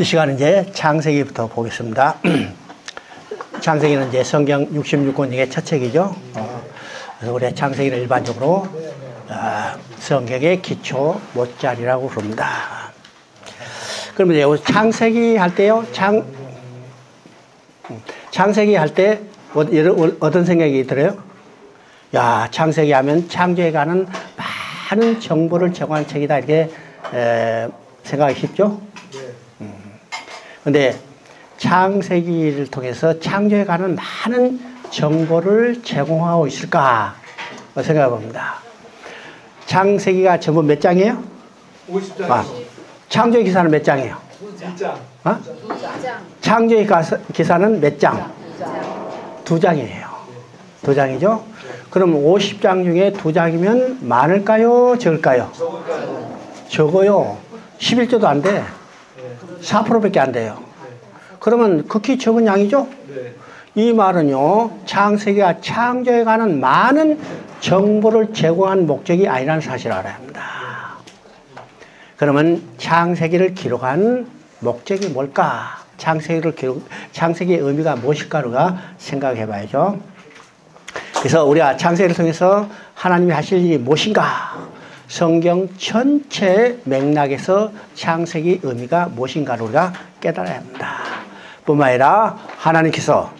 이 시간은 이제 창세기부터 보겠습니다. 창세기는 이제 성경 66권 중에 첫 책이죠. 그래서 우리 창세기는 일반적으로 성경의 기초 못자리라고 부릅니다. 그러면 이제 창세기 할 때요, 창세기 할 때 어떤 생각이 들어요? 야, 창세기 하면 창조에 관한 많은 정보를 제공한 책이다, 이렇게 생각하기 쉽죠? 근데 창세기를 통해서 창조에 관한 많은 정보를 제공하고 있을까 생각해 봅니다. 창세기가 전부 몇 장이에요? 50장. 창조의 기사는 몇 장이에요? 2장. 어? 창조의 기사는 몇 장? 2장이에요. 2장이죠? 그럼 50장 중에 2장이면 많을까요? 적을까요? 적어요. 11조도 안 돼. 4%밖에 안 돼요. 그러면 극히 적은 양이죠? 이 말은요, 창세기가 창조에 관한 많은 정보를 제공한 목적이 아니라는 사실을 알아야 합니다. 그러면 창세기를 기록한 목적이 뭘까? 창세기의 의미가 무엇일까를 생각해 봐야죠. 그래서 우리가 창세기를 통해서 하나님이 하실 일이 무엇인가? 성경 전체 맥락에서 창세기 의미가 무엇인가를 우리가 깨달아야 합니다. 뿐만 아니라 하나님께서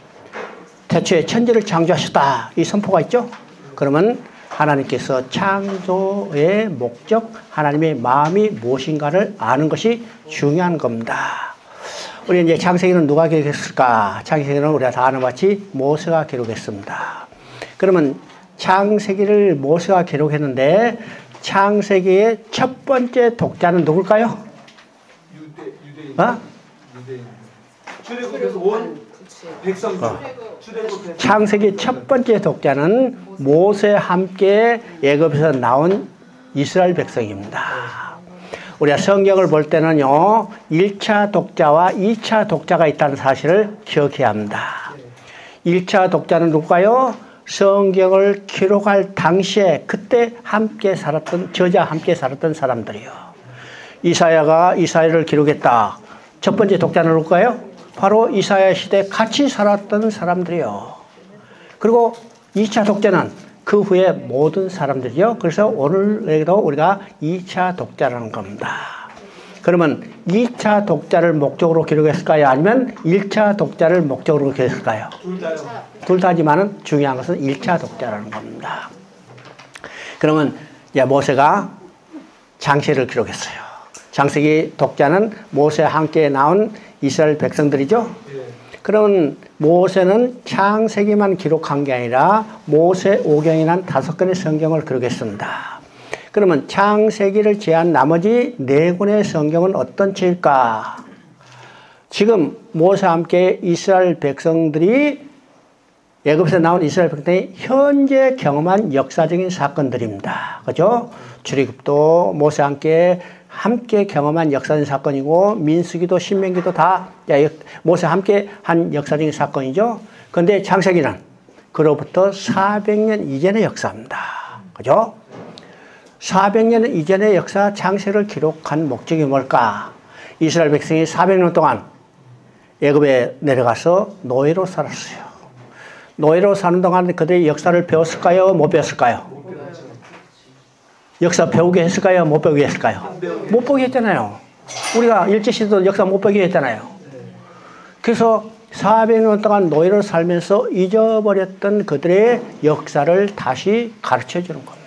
태초에 천지를 창조하셨다, 이 선포가 있죠? 그러면 하나님께서 창조의 목적, 하나님의 마음이 무엇인가를 아는 것이 중요한 겁니다. 우리 이제 창세기는 누가 기록했을까? 창세기는 우리가 다 아는 같이 모세가 기록했습니다. 그러면 창세기를 모세가 기록했는데 창세기의 첫 번째 독자는 누굴까요? 유대인. 어? 유대인. 출애굽에서 온 백성들. 출애굽에서. 창세기 첫 번째 독자는 모세와 함께 애굽에서 나온 이스라엘 백성입니다. 우리가 성경을 볼 때는요, 1차 독자와 2차 독자가 있다는 사실을 기억해야 합니다. 1차 독자는 누굴까요? 성경을 기록할 당시에 그때 함께 살았던, 저자와 함께 살았던 사람들이요. 이사야가 이사야를 기록했다. 첫 번째 독자는 누굴까요? 바로 이사야 시대에 같이 살았던 사람들이요. 그리고 2차 독자는 그 후에 모든 사람들이요. 그래서 오늘에도 우리가 2차 독자라는 겁니다. 그러면 2차 독자를 목적으로 기록했을까요? 아니면 1차 독자를 목적으로 기록했을까요? 둘 다지만은 중요한 것은 1차 독자라는 겁니다. 그러면 이제 모세가 창세기를 기록했어요. 창세기 독자는 모세와 함께 나온 이스라엘 백성들이죠. 그러면 모세는 창세기만 기록한 게 아니라 모세오경이라는 5권의 성경을 기록했습니다. 그러면 창세기를 제한 나머지 4권의 성경은 어떤 책일까? 지금 모세와 함께 이스라엘 백성들이, 애굽에서 나온 이스라엘 백성들이 현재 경험한 역사적인 사건들입니다. 그죠? 출애굽도 모세와 함께 경험한 역사적인 사건이고, 민수기도 신명기도 다 모세와 함께 한 역사적인 사건이죠. 그런데 창세기는 그로부터 400년 이전의 역사입니다. 그죠? 400년 이전의 역사 창세를 기록한 목적이 뭘까? 이스라엘 백성이 400년 동안 애굽에 내려가서 노예로 살았어요. 노예로 사는 동안 그들의 역사를 배웠을까요? 못 배웠을까요? 역사 배우게 했을까요? 못 배우게 했을까요? 못 배우게 했잖아요. 우리가 일제시대도 역사 못 배우게 했잖아요. 그래서 400년 동안 노예로 살면서 잊어버렸던 그들의 역사를 다시 가르쳐주는 겁니다.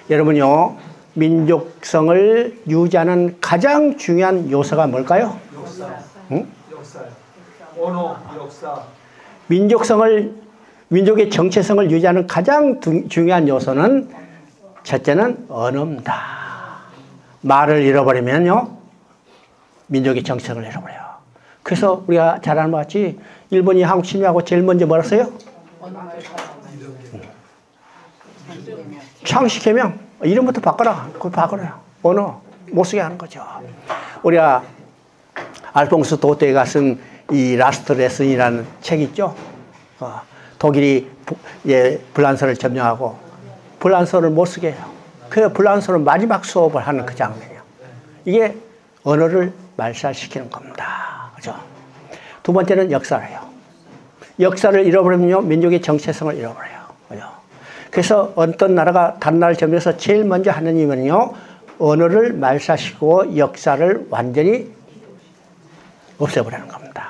여러분요, 민족성을 유지하는 가장 중요한 요소가 뭘까요? 역사. 응? 역사. 언어, 역사. 민족의 정체성을 유지하는 가장 중요한 요소는 첫째는 언어입니다. 말을 잃어버리면요, 민족의 정체성을 잃어버려요. 그래서 우리가 잘 아는 것 같이 일본이 한국 침략하고 제일 먼저 뭘 했어요? 창씨개명. 이름부터 바꿔라. 그거 바꿔라요. 언어 못 쓰게 하는 거죠. 우리가 알퐁스 도테가 쓴 이 라스트 레슨이라는 책 있죠. 독일이 불란서를 점령하고 불란서를 못 쓰게 해요. 그래서 불란서는 마지막 수업을 하는 그 장면이에요. 이게 언어를 말살시키는 겁니다. 그죠? 두 번째는 역사예요. 역사를 잃어버리면요, 민족의 정체성을 잃어버려요. 그죠? 그래서 어떤 나라가 다른 나라를 점령해서 제일 먼저 하는 일은요, 언어를 말살시키고 역사를 완전히 없애버리는 겁니다.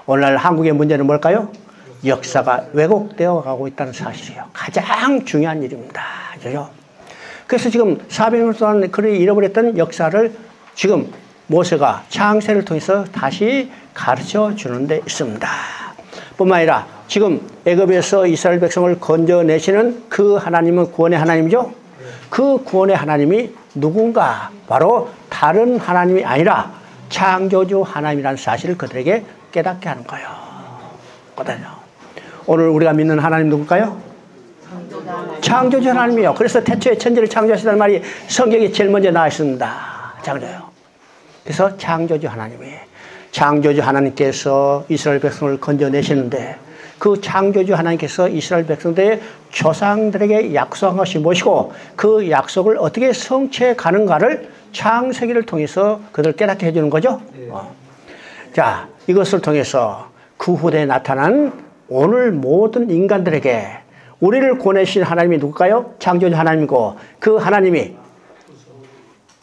오늘날 한국의 문제는 뭘까요? 역사가 왜곡되어 가고 있다는 사실이에요. 가장 중요한 일입니다. 그죠? 그래서 지금 400년 동안 그를 잃어버렸던 역사를 지금 모세가 창세를 통해서 다시 가르쳐 주는 데 있습니다. 뿐만 아니라 지금 애굽에서 이스라엘 백성을 건져내시는 그 하나님은 구원의 하나님이죠. 그 구원의 하나님이 누군가? 바로 다른 하나님이 아니라 창조주 하나님이라는 사실을 그들에게 깨닫게 하는 거예요. 오늘 우리가 믿는 하나님 누굴까요? 창조주 하나님이요. 그래서 태초에 천지를 창조하시다는 말이 성경에 제일 먼저 나와 있습니다. 창조요. 그래서 창조주 하나님께서 이스라엘 백성을 건져내시는데 그 창조주 하나님께서 이스라엘 백성들의 조상들에게 약속한 것이 무엇이고 그 약속을 어떻게 성취해 가는가를 창세기를 통해서 그들 깨닫게 해주는 거죠. 자, 이것을 통해서 그 후대에 나타난 오늘 모든 인간들에게 우리를 구원하신 하나님이 누굴까요? 창조주 하나님이고 그 하나님이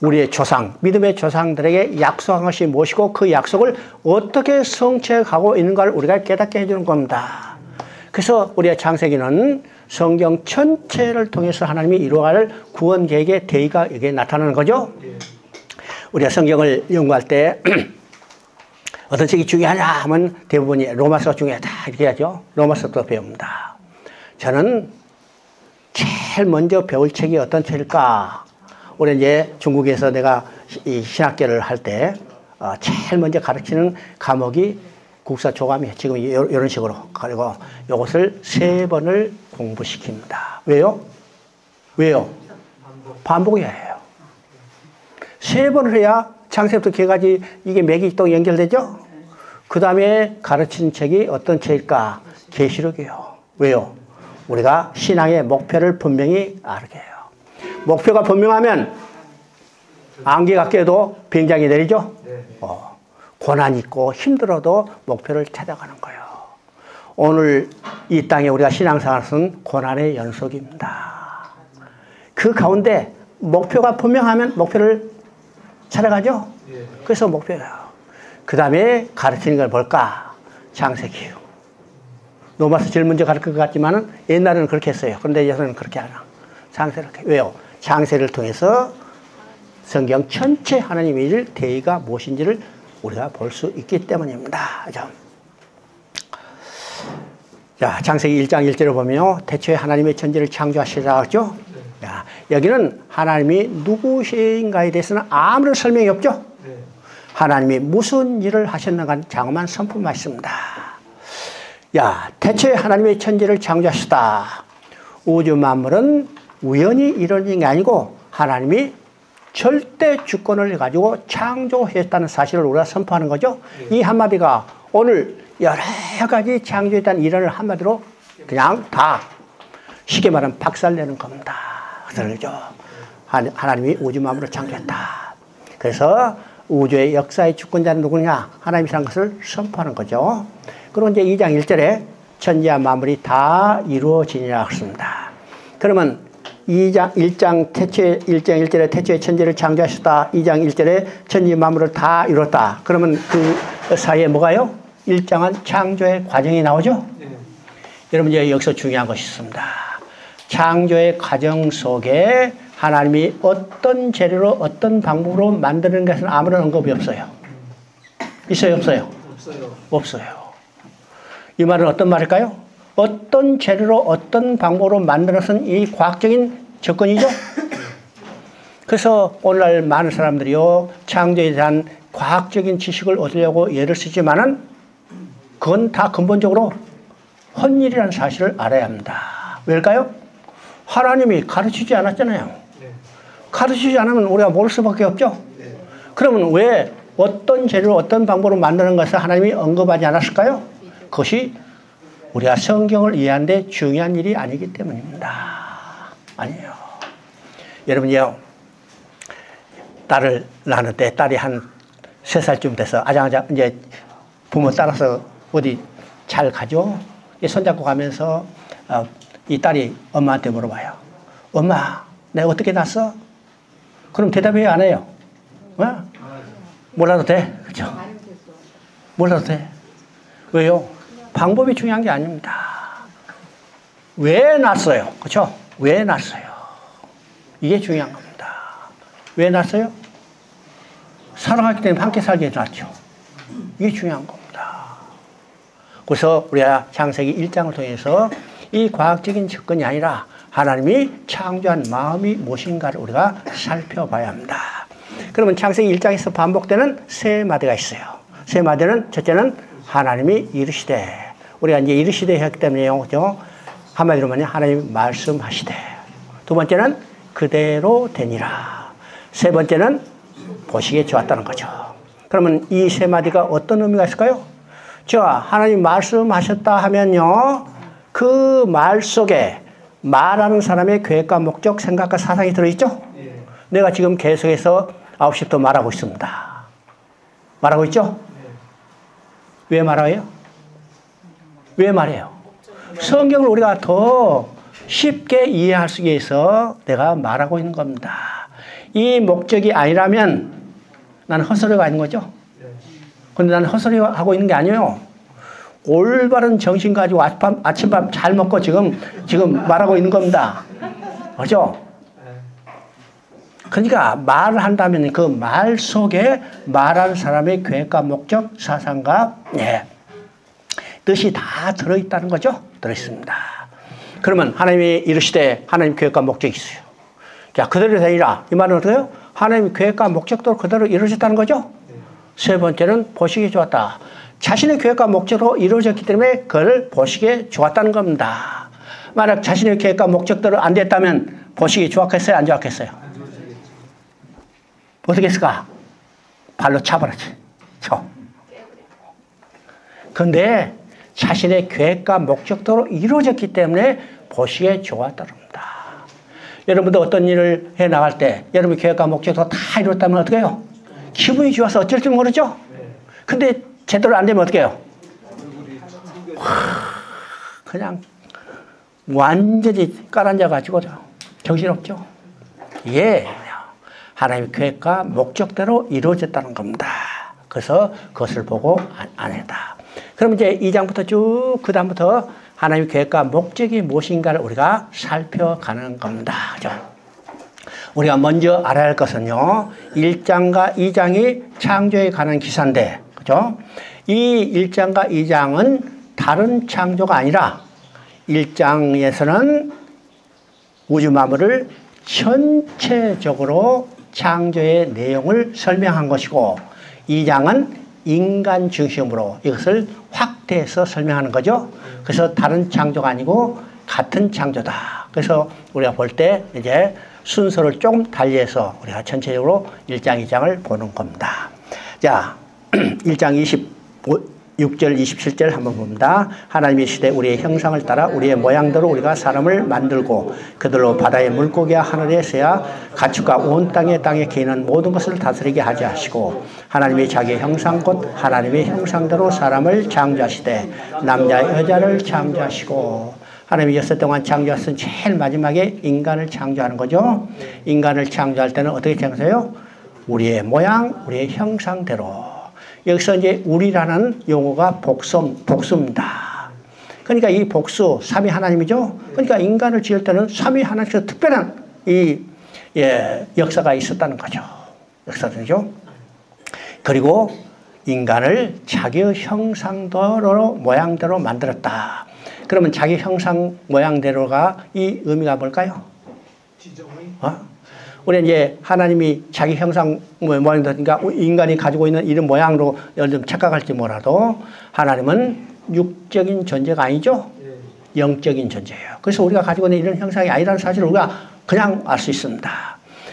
우리의 조상, 믿음의 조상들에게 약속한 것이 무엇이고 그 약속을 어떻게 성취해 가고 있는가를 우리가 깨닫게 해주는 겁니다. 그래서 우리의 창세기는 성경 전체를 통해서 하나님이 이루어갈 구원 계획의 대의가 여기에 나타나는 거죠. 우리가 성경을 연구할 때 어떤 책이 중요하냐 하면 대부분이 로마서가 중요하다 이렇게 하죠. 로마서부터 배웁니다. 저는 제일 먼저 배울 책이 어떤 책일까? 우리 이제 중국에서 내가 이 신학계를 할 때 제일 먼저 가르치는 과목이 국사 조감이에요. 지금 이런 식으로. 그리고 이것을 3번을 공부시킵니다. 왜요? 반복이에요. 3번을 해야 창세부터 개까지 이게 맥이 또 연결되죠? 그 다음에 가르친 책이 어떤 책일까? 계시록이에요. 왜요? 우리가 신앙의 목표를 분명히 알게 해요. 목표가 분명하면 안개가 껴도 비행장이 내리죠? 고난 있고 힘들어도 목표를 찾아가는 거예요. 오늘 이 땅에 우리가 신앙생활은 고난의 연속입니다. 그 가운데 목표가 분명하면 목표를 찾아가죠? 그래서 목표예요. 그 다음에 가르치는 걸 볼까? 창세기요. 로마서 제일 먼저 가르칠 것 같지만 옛날에는 그렇게 했어요. 그런데 이제는 그렇게 안 해요. 창세를. 왜요? 창세를 통해서 성경 전체 하나님의 일, 대의가 무엇인지를 우리가 볼 수 있기 때문입니다. 자, 창세기 1장 1절을 보면요. 태초에 하나님의 천지를 창조하시라 했죠? 자, 여기는 하나님이 누구신가에 대해서는 아무런 설명이 없죠? 하나님이 무슨 일을 하셨는가 장엄한 선포만 있습니다. 야, 태초에 하나님의 천지를 창조하시다. 우주 만물은 우연히 이루어진 게 아니고 하나님이 절대 주권을 가지고 창조했다는 사실을 우리가 선포하는 거죠. 이 한마디가 오늘 여러 가지 창조에 대한 이론을 한마디로 그냥 다 쉽게 말하면 박살내는 겁니다. 그렇죠. 하나님이 우주 만물을 창조했다. 그래서 우주의 역사의 주권자는 누구냐? 하나님이라는 것을 선포하는 거죠. 그리고 이제 2장 1절에 천지와 만물이 다 이루어지니라 했습니다. 그러면 1장 1절에 태초에 천지를 창조하셨다. 2장 1절에 천지 만물을 다 이뤘다. 그러면 그 사이에 뭐가요? 1장은 창조의 과정이 나오죠? 여러분 이제 여기서 중요한 것이 있습니다. 창조의 과정 속에 하나님이 어떤 재료로 어떤 방법으로 만드는 것은 아무런 언급이 없어요. 있어요? 없어요? 없어요. 이 말은 어떤 말일까요? 어떤 재료로 어떤 방법으로 만들어서는 이 과학적인 접근이죠. 그래서 오늘날 많은 사람들이요 창조에 대한 과학적인 지식을 얻으려고 예를 쓰지만은 그건 다 근본적으로 헛일이라는 사실을 알아야 합니다. 왜일까요? 하나님이 가르치지 않았잖아요. 가르치지 않으면 우리가 모를 수밖에 없죠. 그러면 왜 어떤 재료로 어떤 방법으로 만드는 것을 하나님이 언급하지 않았을까요? 그것이 우리가 성경을 이해하는 데 중요한 일이 아니기 때문입니다. 아니에요. 여러분이요, 딸을 낳는데 딸이 한 3살쯤 돼서 아장아장 이제 부모 따라서 어디 잘 가죠. 손잡고 가면서 이 딸이 엄마한테 물어봐요. 엄마, 내가 어떻게 낳았어? 그럼 대답이 안 해요. 어? 몰라도 돼. 그죠? 몰라도 돼. 왜요? 방법이 중요한 게 아닙니다. 왜 낳았어요? 그죠? 왜 낳았어요? 이게 중요한 겁니다. 왜 낳았어요? 사랑하기 때문에 함께 살게 낳았죠. 이게 중요한 겁니다. 그래서 우리가 창세기 1장을 통해서 이 과학적인 접근이 아니라 하나님이 창조한 마음이 무엇인가를 우리가 살펴봐야 합니다. 그러면 창세기 1장에서 반복되는 세 마디가 있어요. 세 마디는 첫째는 하나님이 이르시되, 우리가 이제 이르시되 했기 때문에요. 그죠? 한마디로 말하면 하나님이 말씀하시되, 두 번째는 그대로 되니라, 세 번째는 보시기에 좋았다는 거죠. 그러면 이 세 마디가 어떤 의미가 있을까요? 자, 하나님 말씀하셨다 하면요, 그 말 속에 말하는 사람의 계획과 목적, 생각과 사상이 들어있죠? 예. 내가 지금 계속해서 9시부터 말하고 있습니다. 말하고 있죠? 예. 왜 말해요? 왜 말해요? 성경을 우리가 더 쉽게 이해할 수 있어서 내가 말하고 있는 겁니다. 이 목적이 아니라면 나는 헛소리가 아닌 거죠? 그런데 나는 헛소리 하고 있는 게 아니에요. 올바른 정신 가지고 아침밥 잘 먹고 지금 말하고 있는 겁니다. 그렇죠? 그러니까 말을 한다면 그 말 속에 말하는 사람의 계획과 목적, 사상과 뜻이 다 들어있다는 거죠? 들어있습니다. 그러면 하나님이 이르시되 하나님 계획과 목적이 있어요. 자, 그대로 되리라. 이 말은 어때요? 하나님의 계획과 목적도 그대로 이루어졌다는 거죠? 세 번째는 보시기에 좋았다. 자신의 계획과 목적으로 이루어졌기 때문에 그걸 보시기에 좋았다는 겁니다. 만약 자신의 계획과 목적대로 안 됐다면 보시기에 좋았겠어요? 안 좋았겠어요? 어떻게 했을까? 발로 차버렸지. 그런데 자신의 계획과 목적대로 이루어졌기 때문에 보시기에 좋았다는 겁니다. 여러분도 어떤 일을 해 나갈 때 여러분의 계획과 목적도 다 이뤘다면 어떻게 해요? 기분이 좋아서 어쩔 줄 모르죠? 근데 제대로 안 되면 어떻게 해요? 그냥 완전히 깔아앉아가지고 정신없죠? 예, 하나님의 계획과 목적대로 이루어졌다는 겁니다. 그래서 그것을 보고 안 했다. 그럼 이제 2장부터 쭉 그 다음부터 하나님의 계획과 목적이 무엇인가를 우리가 살펴가는 겁니다. 그죠? 우리가 먼저 알아야 할 것은요, 1장과 2장이 창조에 관한 기사인데, 그죠? 이 1장과 2장은 다른 창조가 아니라 1장에서는 우주 만물을 전체적으로 창조의 내용을 설명한 것이고, 2장은 인간 중심으로 이것을 확대해서 설명하는 거죠. 그래서 다른 창조가 아니고 같은 창조다. 그래서 우리가 볼 때 이제 순서를 조금 달리해서 우리가 전체적으로 1장, 2장을 보는 겁니다. 자, 1장 26절, 27절 한번 봅니다. 하나님이 시대 우리의 형상을 따라 우리의 모양대로 우리가 사람을 만들고 그들로 바다의 물고기와 하늘의 새와 가축과 온 땅에 기는 모든 것을 다스리게 하지 하시고 하나님이 자기 형상 곧 하나님의 형상대로 사람을 창조하시되 남자 여자를 창조하시고 하나님이 여섯 동안 창조하신 제일 마지막에 인간을 창조하는 거죠. 인간을 창조할 때는 어떻게 창조해요? 우리의 모양, 우리의 형상대로. 여기서 이제 우리라는 용어가 복수입니다. 그러니까 이 복수, 삼위 하나님이죠. 그러니까 인간을 지을 때는 삼위 하나님께서 특별한 역사가 있었다는 거죠. 역사죠. 그리고 인간을 자기의 형상대로 모양대로 만들었다. 그러면 자기 형상 모양대로가 이 의미가 뭘까요? 우리 이제 하나님이 자기 형상 모양대로, 그러니까 인간이 가지고 있는 이런 모양으로 좀 착각할지 몰라도 하나님은 육적인 존재가 아니죠? 영적인 존재예요. 그래서 우리가 가지고 있는 이런 형상이 아니라는 사실을 우리가 그냥 알 수 있습니다.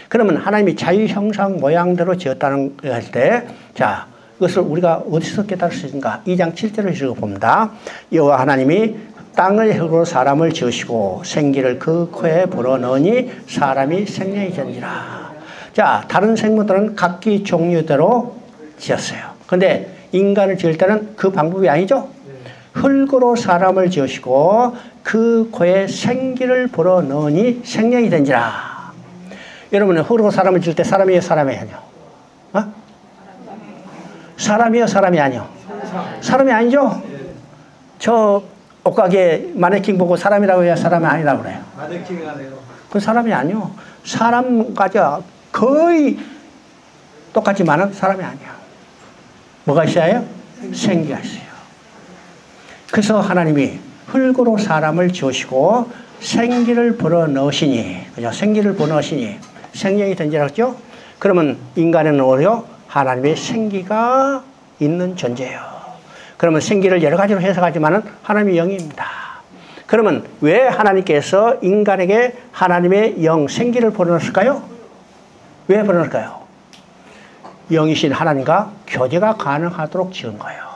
그러면 하나님이 자기 형상 모양대로 지었다는 할 때, 자, 이것을 우리가 어디서 깨달을 수 있는가? 2장 7절을 읽어봅니다. 여호와 하나님이 땅의 흙으로 사람을 지으시고 생기를 그 코에 불어넣으니 사람이 생명이 되니라. 자, 다른 생물들은 각기 종류대로 지었어요. 근데 인간을 지을 때는 그 방법이 아니죠. 흙으로 사람을 지으시고 그 코에 생기를 불어넣으니 생명이 된지라. 여러분은 흙으로 사람을 지을 때 사람이에요, 사람이 아니요? 어? 사람이에요, 사람이 아니요? 사람이 아니죠? 저 옷가게 마네킹 보고 사람이라고 해야 사람이 아니라고 그래요. 마네킹 하네요. 그 사람이 아니요. 사람까지 거의 똑같지만은 사람이 아니야. 뭐가 있어요? 생기가 있어요. 그래서 하나님이 흙으로 사람을 지으시고 생기를 불어넣으시니, 그죠? 생기를 불어넣으시니 생명이 된지라 했죠? 그러면 인간은 오히려 하나님의 생기가 있는 존재예요. 그러면 생기를 여러 가지로 해석하지만은 하나님의 영입니다. 그러면 왜 하나님께서 인간에게 하나님의 영, 생기를 불어넣었을까요? 왜 불어넣을까요? 영이신 하나님과 교제가 가능하도록 지은 거예요.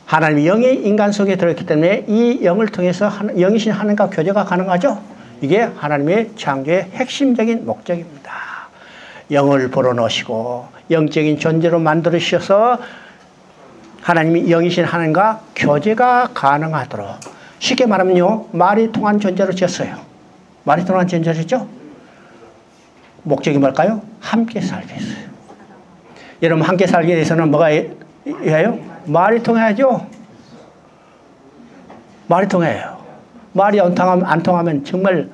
하나님의 영이 인간 속에 들어있기 때문에 이 영을 통해서 영이신 하나님과 교제가 가능하죠? 이게 하나님의 창조의 핵심적인 목적입니다. 영을 불어넣으시고 영적인 존재로 만들으셔서 하나님이 영이신 하나님과 교제가 가능하도록, 쉽게 말하면요, 말이 통한 존재로 지었어요. 말이 통한 존재였죠? 목적이 뭘까요? 함께 살기 위해서요. 여러분, 함께 살기 위해서는 뭐가 해요? 말이 통해야죠. 말이 통해요. 말이 안 통하면 정말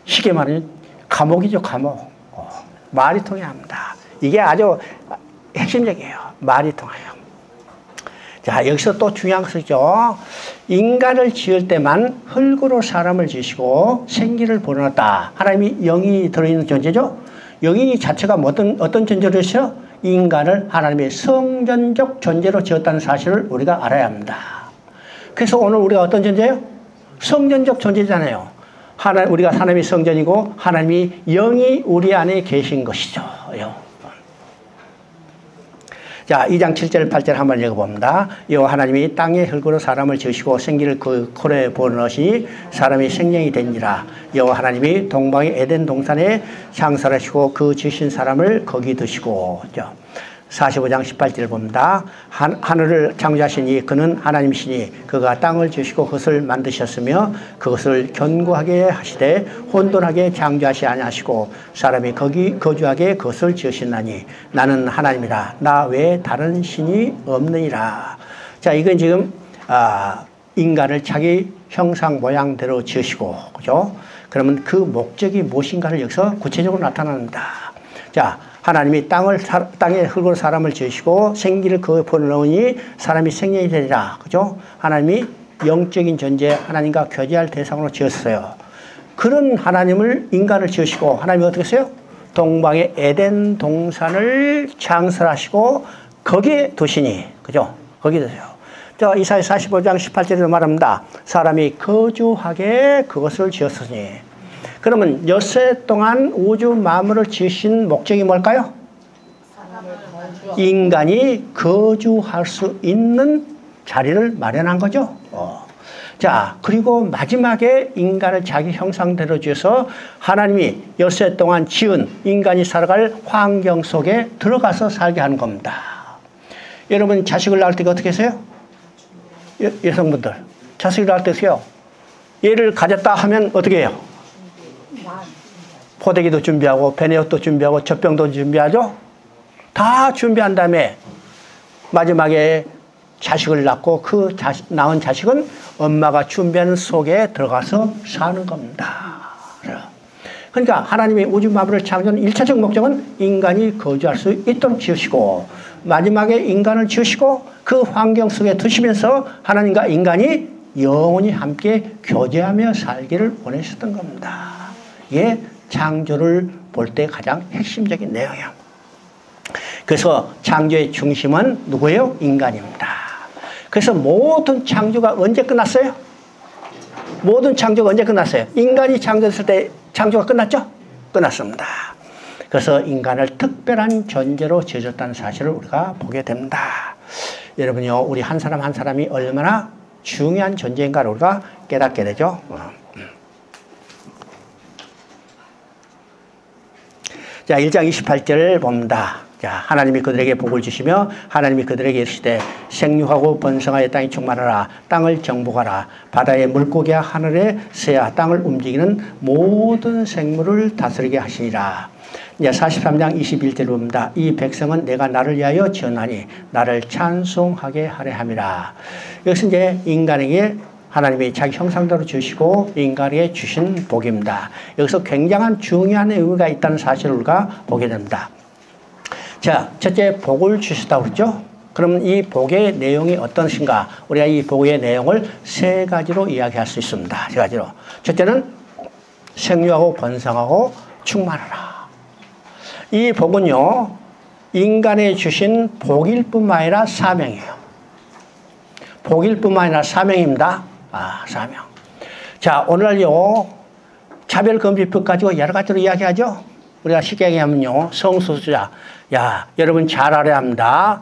쉽게 말하면 감옥이죠, 감옥. 말이 통해야 합니다. 이게 아주 핵심적이에요. 말이 통해요. 자, 여기서 또 중요한 것이죠. 인간을 지을 때만 흙으로 사람을 지으시고 생기를 불어넣었다. 하나님이 영이 들어있는 존재죠. 영이 자체가 어떤 존재로 있어요? 인간을 하나님의 성전적 존재로 지었다는 사실을 우리가 알아야 합니다. 그래서 오늘 우리가 어떤 존재예요? 성전적 존재잖아요. 우리가 하나님의 성전이고 하나님이 영이 우리 안에 계신 것이죠. 자, 2장 7절 8절 한번 읽어봅니다. 여호와 하나님이 땅의 흙으로 사람을 지으시고 생기를 그 코에 불어넣으시니 사람이 생명이 되니라. 여호와 하나님이 동방의 에덴 동산에 창설하시고 그 지으신 사람을 거기 두시고. 45장 18절 봅니다. 하늘을 창조하시니 그는 하나님이시니 그가 땅을 지으시고 그것을 만드셨으며 그것을 견고하게 하시되 혼돈하게 창조하시 아니하시고 사람이 거기 거주하게 그것을 지으시나니 나는 하나님이라 나 외에 다른 신이 없느니라. 자, 이건 지금 인간을 자기 형상 모양대로 지으시고, 그죠? 그러면 그 목적이 무엇인가를 여기서 구체적으로 나타납니다. 자, 하나님이 땅의 흙으로 사람을 지으시고 생기를 그에 불어넣으니 사람이 생명이 되리라. 그죠? 하나님이 영적인 존재, 하나님과 교제할 대상으로 지었어요. 그런 하나님을 인간을 지으시고 하나님이 어떻게 했어요? 동방의 에덴 동산을 창설하시고 거기에 두시니. 그죠? 거기에 두세요. 자, 이사야 45장 18절에도 말합니다. 사람이 거주하게 그것을 지었으니. 그러면 엿새 동안 우주 만물을 지으신 목적이 뭘까요? 인간이 거주할 수 있는 자리를 마련한 거죠. 자, 그리고 마지막에 인간을 자기 형상대로 지어서 하나님이 엿새 동안 지은 인간이 살아갈 환경 속에 들어가서 살게 하는 겁니다. 여러분, 자식을 낳을 때 어떻게 하세요? 여성분들, 자식을 낳을 때 어떻게 해요? 얘를 가졌다 하면 어떻게 해요? 포대기도 준비하고 배내옷도 준비하고 젖병도 준비하죠. 다 준비한 다음에 마지막에 자식을 낳고 그 낳은 자식은 엄마가 준비하는 속에 들어가서 사는 겁니다. 그러니까 하나님의 우주 만물을 창조하는 1차적 목적은 인간이 거주할 수 있도록 지으시고 마지막에 인간을 지으시고 그 환경 속에 두시면서 하나님과 인간이 영원히 함께 교제하며 살기를 원하셨던 겁니다. 이게 창조를 볼 때 가장 핵심적인 내용이에요. 그래서 창조의 중심은 누구예요? 인간입니다. 그래서 모든 창조가 언제 끝났어요? 모든 창조가 언제 끝났어요? 인간이 창조됐을 때 창조가 끝났죠? 끝났습니다. 그래서 인간을 특별한 존재로 지어줬다는 사실을 우리가 보게 됩니다. 여러분요, 우리 한 사람 한 사람이 얼마나 중요한 존재인가를 우리가 깨닫게 되죠. 자, 1장 28절 봅니다. 자, 하나님이 그들에게 복을 주시며 하나님이 그들에게 이르시되 생육하고 번성하여 땅이 충만하라. 땅을 정복하라. 바다의 물고기와 하늘의 새와 땅을 움직이는 모든 생물을 다스리게 하시니라. 이제 43장 21절 봅니다. 이 백성은 내가 나를 위하여 지었나니 나를 찬송하게 하려 함이라. 이것은 이제 인간에게 하나님이 자기 형상대로 주시고 인간에게 주신 복입니다. 여기서 굉장한 중요한 의미가 있다는 사실을 우리가 보게 됩니다. 자, 첫째 복을 주셨다고 그랬죠? 그러면 이 복의 내용이 어떠신가? 우리가 이 복의 내용을 세 가지로 이야기할 수 있습니다. 세 가지로. 첫째는 생육하고 번성하고 충만하라. 이 복은요, 인간에 주신 복일 뿐만 아니라 사명이에요. 복일 뿐만 아니라 사명입니다. 아, 사명. 자, 오늘요, 차별금지법 가지고 여러 가지로 이야기하죠? 우리가 쉽게 얘기하면요, 성소수자. 야, 여러분 잘 알아야 합니다.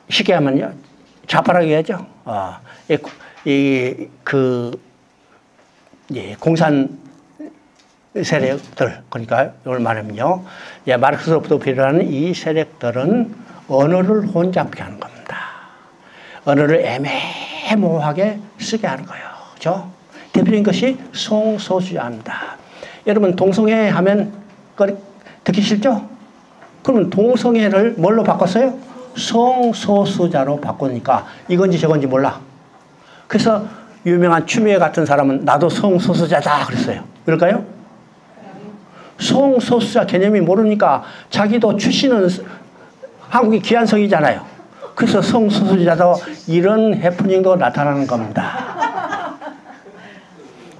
쉽게 하면요, 좌파라고 얘기하죠? 공산 세력들, 그러니까 이걸 말하면요, 마르크스로부터 비롯하는 이 세력들은 언어를 혼잡게 하는 겁니다. 언어를 애매모호하게 쓰게 하는 거예요. 그죠? 대표적인 것이 성소수자입니다. 여러분, 동성애 하면 듣기 싫죠? 그러면 동성애를 뭘로 바꿨어요? 성소수자로 바꾸니까 이건지 저건지 몰라. 그래서 유명한 추미애 같은 사람은 나도 성소수자다 그랬어요. 그럴까요? 성소수자 개념이 모르니까 자기도 출신은 한국의 귀한성이잖아요. 그래서 성소수자도 이런 해프닝도 나타나는 겁니다.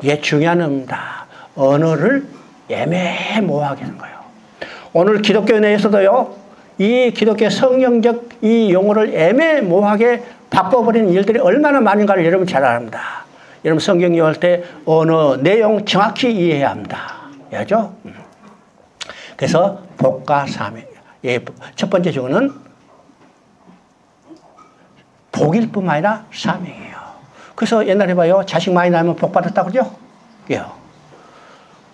이게 중요한 겁니다. 언어를 애매모호하게 하는 거예요. 오늘 기독교 내에서도요, 이 기독교 성경적 이 용어를 애매모호하게 바꿔버리는 일들이 얼마나 많은가를 여러분 잘 압니다. 여러분 성경 이해할 때 언어, 내용 정확히 이해해야 합니다. 알죠? 그래서 복과 사명. 첫 번째 주어는 복일 뿐만 아니라 사명이에요. 그래서 옛날에 봐요. 자식 많이 낳으면 복 받았다 그러죠? 예.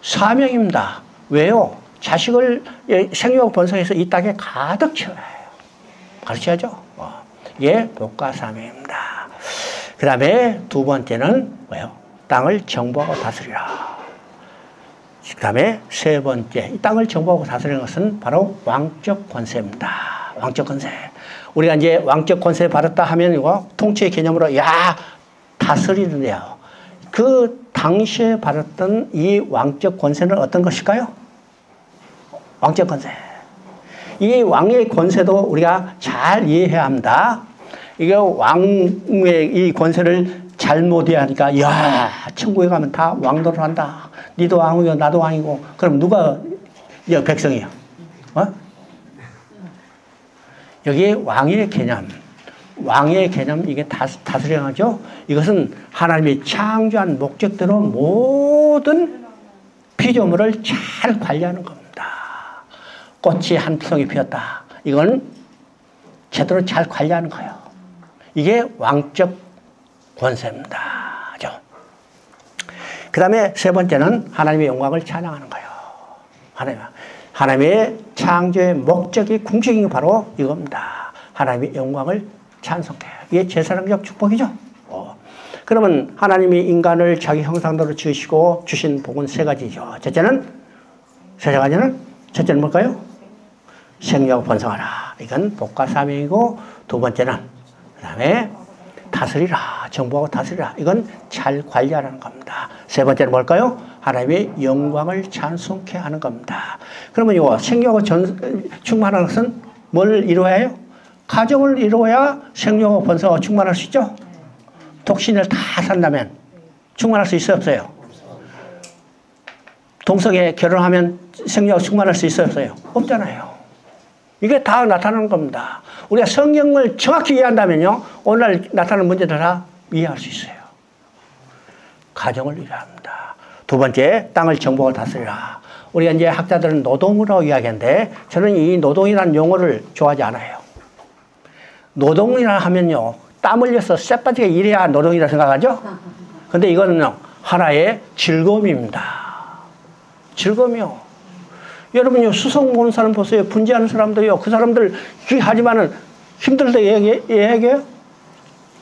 사명입니다. 왜요? 자식을 생육하고 번성해서 이 땅에 가득 채워야 해요. 가르쳐야죠. 이게 복과 사명입니다. 그 다음에 두 번째는 뭐예요? 땅을 정복하고 다스리라. 그 다음에 세 번째, 이 땅을 정복하고 다스리는 것은 바로 왕적 권세입니다. 왕적 권세. 우리가 이제 왕적 권세 받았다 하면 이거 통치의 개념으로 다스리는데요. 그 당시에 받았던 이 왕적 권세는 어떤 것일까요? 왕적 권세. 이 왕의 권세도 우리가 잘 이해해야 합니다. 이게 왕의 이 권세를 잘못 이해하니까 천국에 가면 다 왕도를 한다. 니도 왕이고 나도 왕이고. 그럼 누가 백성이에요? 여기 왕의 개념. 왕의 개념, 이게 다스려야죠. 이것은 하나님이 창조한 목적대로 모든 피조물을 잘 관리하는 겁니다. 꽃이 한 송이 피었다. 이건 제대로 잘 관리하는 거예요. 이게 왕적 권세입니다. 그 다음에 세 번째는 하나님의 영광을 찬양하는 거예요. 하나님의 창조의 목적이 궁극인 게 바로 이겁니다. 하나님의 영광을 찬송해요. 이게 제사장적 축복이죠. 그러면 하나님이 인간을 자기 형상대로 지으시고 주신 복은 세 가지죠. 첫째는 뭘까요? 생육하고 번성하라. 이건 복과 사명이고, 두 번째는 그 다음에 다스리라. 정복하고 다스리라. 이건 잘 관리하라는 겁니다. 세 번째는 뭘까요? 하나님의 영광을 찬송케 하는 겁니다. 그러면 이거 생육하고 충만하는 것은 뭘 이루어야 해요? 가정을 이루어야 생육하고 번성하고 충만할 수 있죠? 독신을 다 산다면 충만할 수 있어요, 없어요? 동성애 결혼하면 생육하고 충만할 수 있어요, 없어요? 없잖아요. 이게 다 나타나는 겁니다. 우리가 성경을 정확히 이해한다면요, 오늘 나타나는 문제들 다 이해할 수 있어요. 가정을 이해합니다. 두 번째, 땅을 정복하고 다스리라. 우리가 이제 학자들은 노동이라고 이야기하는데, 저는 이 노동이라는 용어를 좋아하지 않아요. 노동이라 하면요, 땀 흘려서 쎄빠지게 일해야 노동이라 생각하죠? 근데 이거는요, 하나의 즐거움입니다. 즐거움이요. 여러분요, 수성 보는 사람 보세요. 분지하는 사람들요. 그 사람들 하지만은 힘들다 얘기해요?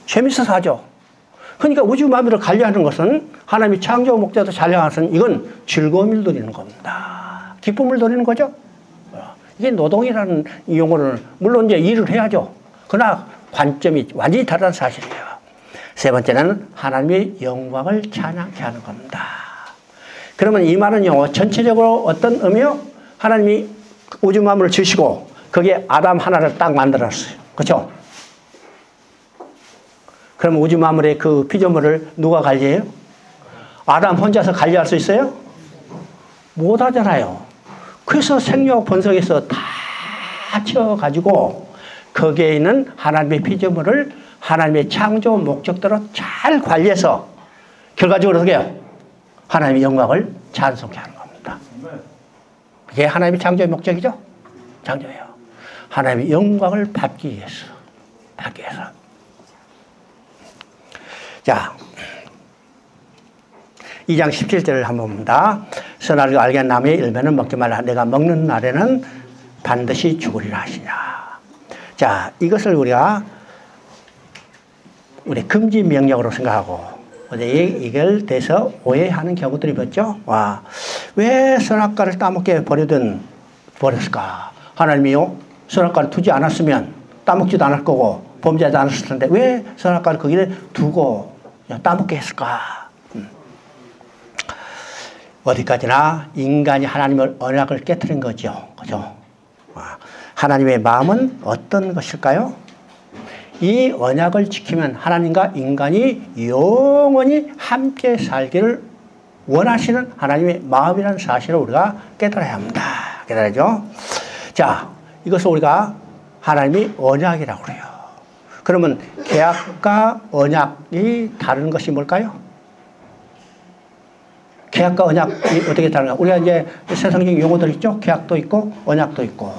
재밌어서 하죠. 그러니까 우주 마음으로 관리하는 것은 하나님이 창조 목적도 관리하는 것은 이건 즐거움을 누리는 겁니다. 기쁨을 누리는 거죠. 이게 노동이라는 용어는 물론 이제 일을 해야죠. 그러나 관점이 완전히 다른 사실이에요. 세 번째는 하나님의 영광을 찬양케 하는 겁니다. 그러면 이 말은요, 전체적으로 어떤 의미요? 하나님이 우주 만물을 지으시고 거기에 아담 하나를 딱 만들었어요. 그렇죠? 그럼 우주 만물의 그 피조물을 누가 관리해요? 아담 혼자서 관리할 수 있어요? 못 하잖아요. 그래서 생명 번성에서 다 합쳐가지고 거기에 있는 하나님의 피조물을 하나님의 창조 목적대로 잘 관리해서 결과적으로 어떻게 해요? 하나님의 영광을 찬송케 하는 겁니다. 그게 하나님의 창조의 목적이죠? 창조예요. 하나님의 영광을 받기 위해서. 받기 위해서. 자, 2장 17절을 한번 봅니다. 선악을 알게 한 나무의 열매는 먹지 말라. 내가 먹는 날에는 반드시 죽으리라 하시냐. 자, 이것을 우리가 우리 금지 명령으로 생각하고 이걸 대해서 오해하는 경우들이 있죠. 와, 왜 선악과를 따먹게 버렸을까? 하나님이요, 선악과를 두지 않았으면 따먹지도 않을 거고 범죄하지 않았을 텐데 왜 선악과를 거기에 두고 따먹게 했을까? 어디까지나 인간이 하나님의 언약을 깨트린 거죠. 그죠? 하나님의 마음은 어떤 것일까요? 이 언약을 지키면 하나님과 인간이 영원히 함께 살기를 원하시는 하나님의 마음이라는 사실을 우리가 깨달아야 합니다. 깨달아야죠? 자, 이것을 우리가 하나님의 언약이라고 그래요. 그러면 계약과 언약이 다른 것이 뭘까요? 계약과 언약이 어떻게 다른가? 우리가 이제 세상적인 용어들 있죠? 계약도 있고 언약도 있고.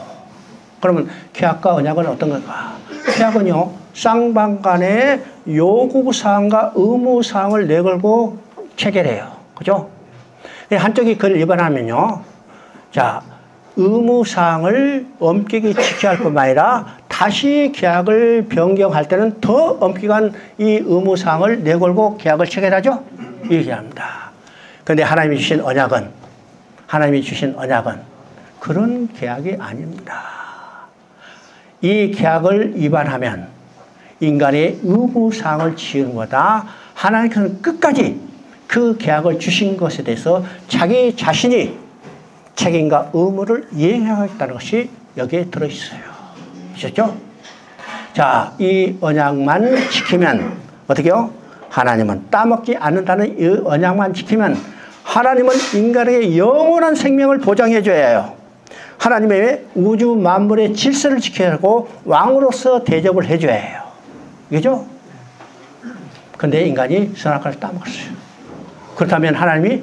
그러면 계약과 언약은 어떤 건가? 계약은요, 쌍방 간의 요구사항과 의무사항을 내걸고 체결해요. 그죠? 한쪽이 그걸 위반하면요, 자, 의무사항을 엄격히 지켜야 할 뿐만 아니라 다시 계약을 변경할 때는 더 엄격한 이 의무사항을 내걸고 계약을 체결하죠? 이렇게 합니다. 그런데 하나님이 주신 언약은 그런 계약이 아닙니다. 이 계약을 위반하면 인간의 의무사항을 지은 거다. 하나님께서는 끝까지 그 계약을 주신 것에 대해서 자기 자신이 책임과 의무를 이행하겠다는 것이 여기에 들어있어요. 아셨죠? 자, 이 언약만 지키면 어떻게요? 하나님은 따먹지 않는다는 이 언약만 지키면 하나님은 인간에게 영원한 생명을 보장해 줘야 해요. 하나님의 우주 만물의 질서를 지켜야 하고 왕으로서 대접을 해줘야 해요. 그죠? 근데 인간이 선악과를 따먹었어요. 그렇다면 하나님이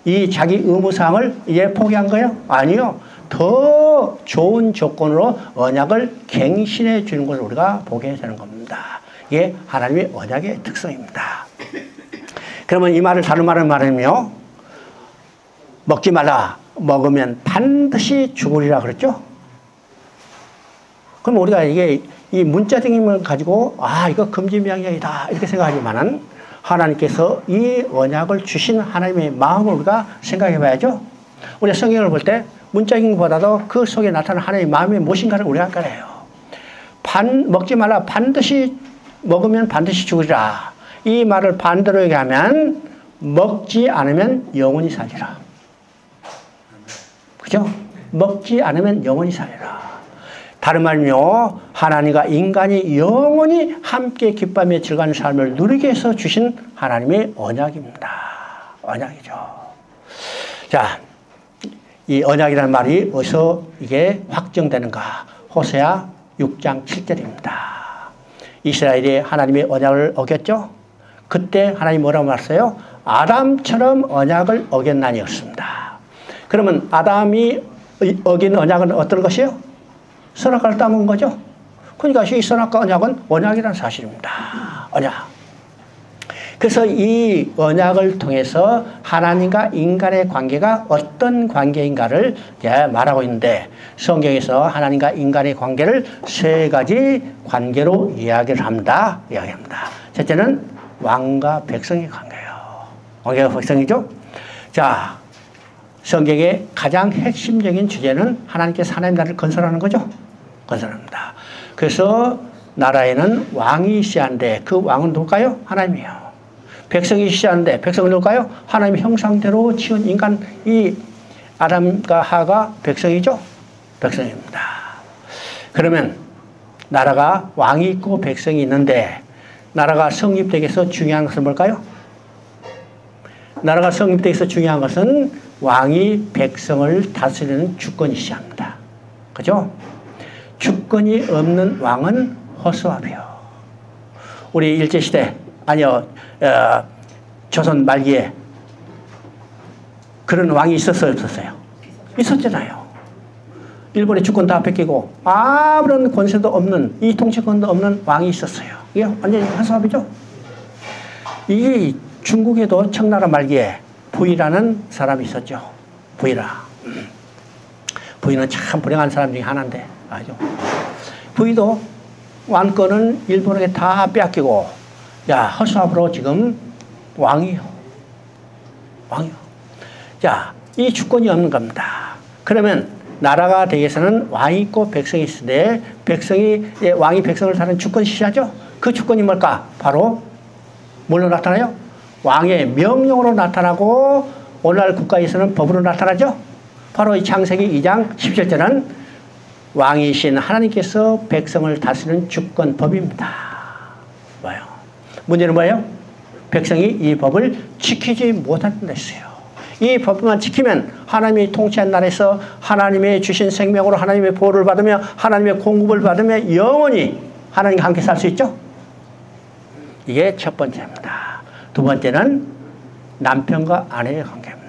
이 자기 의무사항을 이제 포기한 거예요? 아니요. 더 좋은 조건으로 언약을 갱신해 주는 것을 우리가 보게 되는 겁니다. 이게 하나님의 언약의 특성입니다. 그러면 이 말을 다른 말을 말하면요, 먹지 말라. 먹으면 반드시 죽으리라 그랬죠? 그럼 우리가 이게 이 문자적인 가지고 이거 금지 명령이다 이렇게 생각하지만은 하나님께서 이 언약을 주신 하나님의 마음을 우리가 생각해 봐야죠. 우리가 성경을 볼 때 문자적인 것보다도 그 속에 나타나는 하나님의 마음이 무엇인가를 우리가 알아요. 먹지 말라. 반드시 먹으면 반드시 죽으리라. 이 말을 반대로 얘기하면 먹지 않으면 영원히 살리라. 그죠? 먹지 않으면 영원히 살리라. 다른 말은요, 하나님과 인간이 영원히 함께 기쁨에 즐거운 삶을 누리게 해서 주신 하나님의 언약입니다. 언약이죠. 자, 이 언약이라는 말이 어디서 이게 확정되는가? 호세아 6장 7절입니다. 이스라엘이 하나님의 언약을 어겼죠? 그때 하나님이 뭐라고 말했어요? 아담처럼 언약을 어겼나니였습니다. 그러면 아담이 어긴 언약은 어떤 것이요? 선악과를 따먹은 거죠. 그러니까 이 선악과 언약은 언약이라는 사실입니다. 언약. 그래서 이 언약을 통해서 하나님과 인간의 관계가 어떤 관계인가를 말하고 있는데 성경에서 하나님과 인간의 관계를 세 가지 관계로 이야기를 합니다. 첫째는 왕과 백성의 관계예요. 왕과 백성이죠. 자, 성경의 가장 핵심적인 주제는 하나님께서 하나님 나라를 건설하는 거죠. 건설합니다. 그래서 나라에는 왕이 있어야 하는데 그 왕은 누굴까요? 하나님이에요. 백성이 있어야 하는데 백성은 누굴까요? 하나님의 형상대로 지은 인간, 이 아담과 하가 백성이죠. 백성입니다. 그러면 나라가 왕이 있고 백성이 있는데 나라가 성립되기 위해서 중요한 것은 뭘까요? 나라가 성립되기 위해서 중요한 것은 왕이 백성을 다스리는 주권이 있어야 합니다. 그죠? 주권이 없는 왕은 허수아비요. 우리 일제시대, 아니요, 조선 말기에 그런 왕이 있었어요, 없었어요? 있었잖아요. 일본의 주권 다 뺏기고 아무런 권세도 없는, 이 통치권도 없는 왕이 있었어요. 이게 완전히 허수아비죠? 이 중국에도 청나라 말기에 부이라는 사람이 있었죠. 부이라. 부이는 참 불행한 사람 중에 하나인데, 아죠. 부이도 왕권은 일본에게 다 빼앗기고, 야, 허수아비로 지금 왕이요. 왕이요. 자, 이 주권이 없는 겁니다. 그러면 나라가 되기 위해서는 왕이 있고 백성이 있으되, 왕이 백성을 다루는 주권이 시하죠? 그 주권이 뭘까? 바로 뭘로 나타나요? 왕의 명령으로 나타나고, 오늘날 국가에서는 법으로 나타나죠? 바로 이 창세기 2장 17절은 왕이신 하나님께서 백성을 다스리는 주권 법입니다. 뭐예요? 문제는 뭐예요? 백성이 이 법을 지키지 못한다 했어요. 이 법만 지키면 하나님이 통치한 나라에서 하나님의 주신 생명으로 하나님의 보호를 받으며 하나님의 공급을 받으며 영원히 하나님과 함께 살 수 있죠? 이게 첫 번째입니다. 두 번째는 남편과 아내의 관계입니다.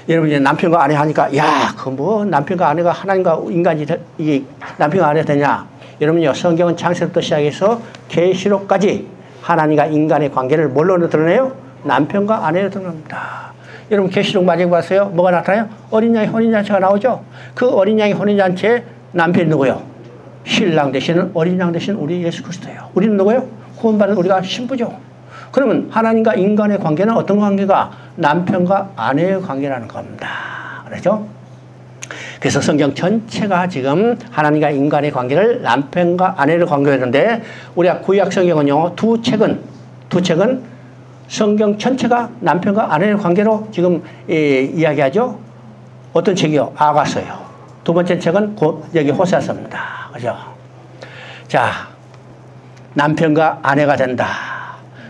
여러분, 이제 남편과 아내 하니까, 야, 그 뭐, 남편과 아내가 하나님과 인간이, 이게 남편과 아내가 되냐? 여러분요, 성경은 창세부터 시작해서 계시록까지 하나님과 인간의 관계를 뭘로 드러내요? 남편과 아내로 드러납니다. 여러분, 계시록 마지막에 봤어요? 뭐가 나타나요? 어린 양의 혼인잔치가 나오죠? 그 어린 양의 혼인잔치에 남편이 누구요? 신랑 되시는, 어린 양 되신 우리 예수 그리스도예요. 우리는 누구요? 구원받은 우리가 신부죠. 그러면 하나님과 인간의 관계는 어떤 관계가? 남편과 아내의 관계라는 겁니다. 그렇죠? 그래서 성경 전체가 지금 하나님과 인간의 관계를 남편과 아내를 관계했는데, 우리가 구약 성경은요, 두 책은 성경 전체가 남편과 아내의 관계로 지금 이야기하죠. 어떤 책이요? 아가서요. 두 번째 책은 여기 호세아서입니다. 그죠? 자, 남편과 아내가 된다.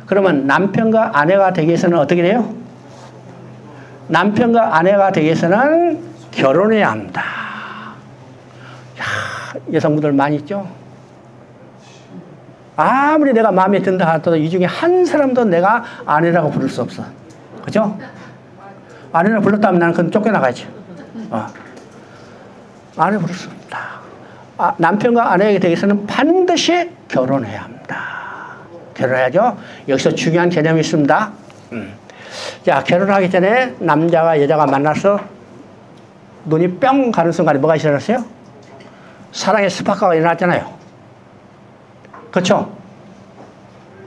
그러면 남편과 아내가 되기 위해서는 어떻게 돼요? 남편과 아내가 되기 위해서는 결혼해야 합니다. 야, 여성분들 많이 있죠? 아무리 내가 마음에 든다 하더라도 이 중에 한 사람도 내가 아내라고 부를 수 없어. 그죠? 아내라고 불렀다면 나는 그건 쫓겨나가야지. 아내 부를 수 없다. 남편과 아내에게 되기 위해서는 반드시 결혼해야 합니다. 결혼해야죠. 여기서 중요한 개념이 있습니다. 자, 결혼하기 전에 남자와 여자가 만나서 눈이 뿅 가는 순간에 뭐가 일어났어요? 사랑의 스파크가 일어났잖아요. 그렇죠?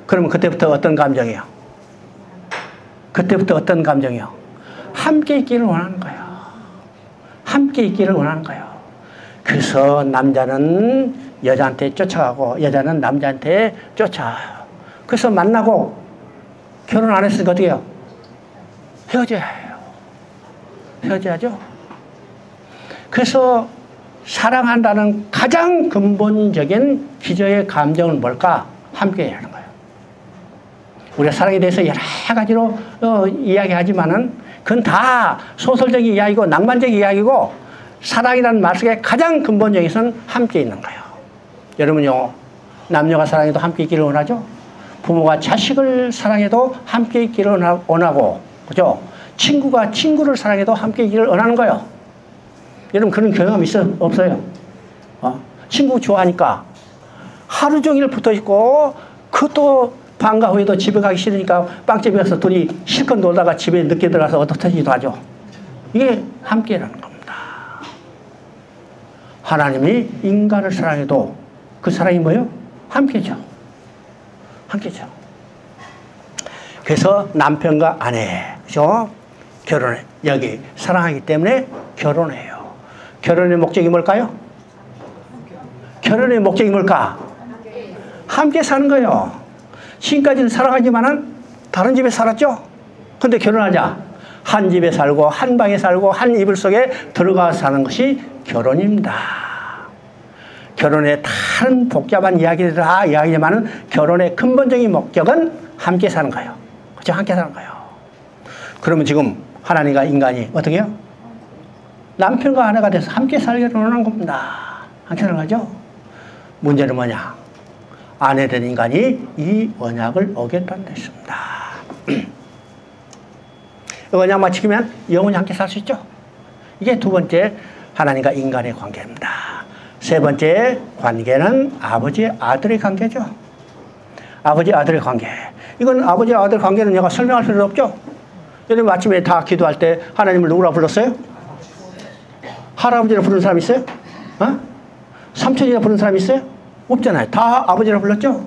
그러면 그때부터 어떤 감정이에요? 그때부터 어떤 감정이요? 함께 있기를 원하는 거예요. 함께 있기를 원하는 거예요. 그래서 남자는 여자한테 쫓아가고 여자는 남자한테 쫓아가요. 그래서 만나고 결혼 안 했으니까 어떻게 해요? 헤어져야 해요. 헤어져야죠. 그래서 사랑한다는 가장 근본적인 기저의 감정은 뭘까? 함께 해야 하는 거예요. 우리가 사랑에 대해서 여러 가지로 이야기하지만은 그건 다 소설적인 이야기고 낭만적인 이야기고, 사랑이라는 말 속에 가장 근본적인 것은 함께 있는 거예요. 여러분요, 남녀가 사랑해도 함께 있기를 원하죠? 부모가 자식을 사랑해도 함께 있기를 원하고, 그죠? 친구가 친구를 사랑해도 함께 있기를 원하는 거예요. 여러분, 그런 경험 있어요? 없어요? 친구 좋아하니까 하루 종일 붙어 있고, 그것도 방과 후에도 집에 가기 싫으니까 빵집에 가서 둘이 실컷 놀다가 집에 늦게 들어가서 어떻게지도 하죠. 이게 함께라는 겁니다. 하나님이 인간을 사랑해도 그 사랑이 뭐예요? 함께죠. 함께죠. 그래서 남편과 아내, 그죠? 결혼해. 여기 사랑하기 때문에 결혼해요. 결혼의 목적이 뭘까요? 결혼의 목적이 뭘까? 함께 사는 거예요. 지금까지는 살아가지만은 다른 집에 살았죠? 근데 결혼하자. 한 집에 살고, 한 방에 살고, 한 이불 속에 들어가서 사는 것이 결혼입니다. 결혼의 다른 복잡한 이야기들 다 이야기지만은 결혼의 근본적인 목적은 함께 사는 거예요. 그렇죠? 함께 사는 거예요. 그러면 지금 하나님과 인간이 어떻게 해요? 남편과 아내가 돼서 함께 살기를 원하는 겁니다. 함께 사는 거죠? 문제는 뭐냐? 아내된 인간이 이 언약을 어겼다는 뜻입니다. 이 언약만 지키면 영원히 함께 살 수 있죠? 이게 두 번째 하나님과 인간의 관계입니다. 세 번째 관계는 아버지 아들의 관계죠. 아버지 아들의 관계. 이건 아버지 아들 관계는 내가 설명할 필요 없죠? 여러분 아침에 다 기도할 때 하나님을 누구라 불렀어요? 할아버지라 부르는 사람 있어요? 어? 삼촌이라 부르는 사람 있어요? 없잖아요. 다 아버지라 불렀죠?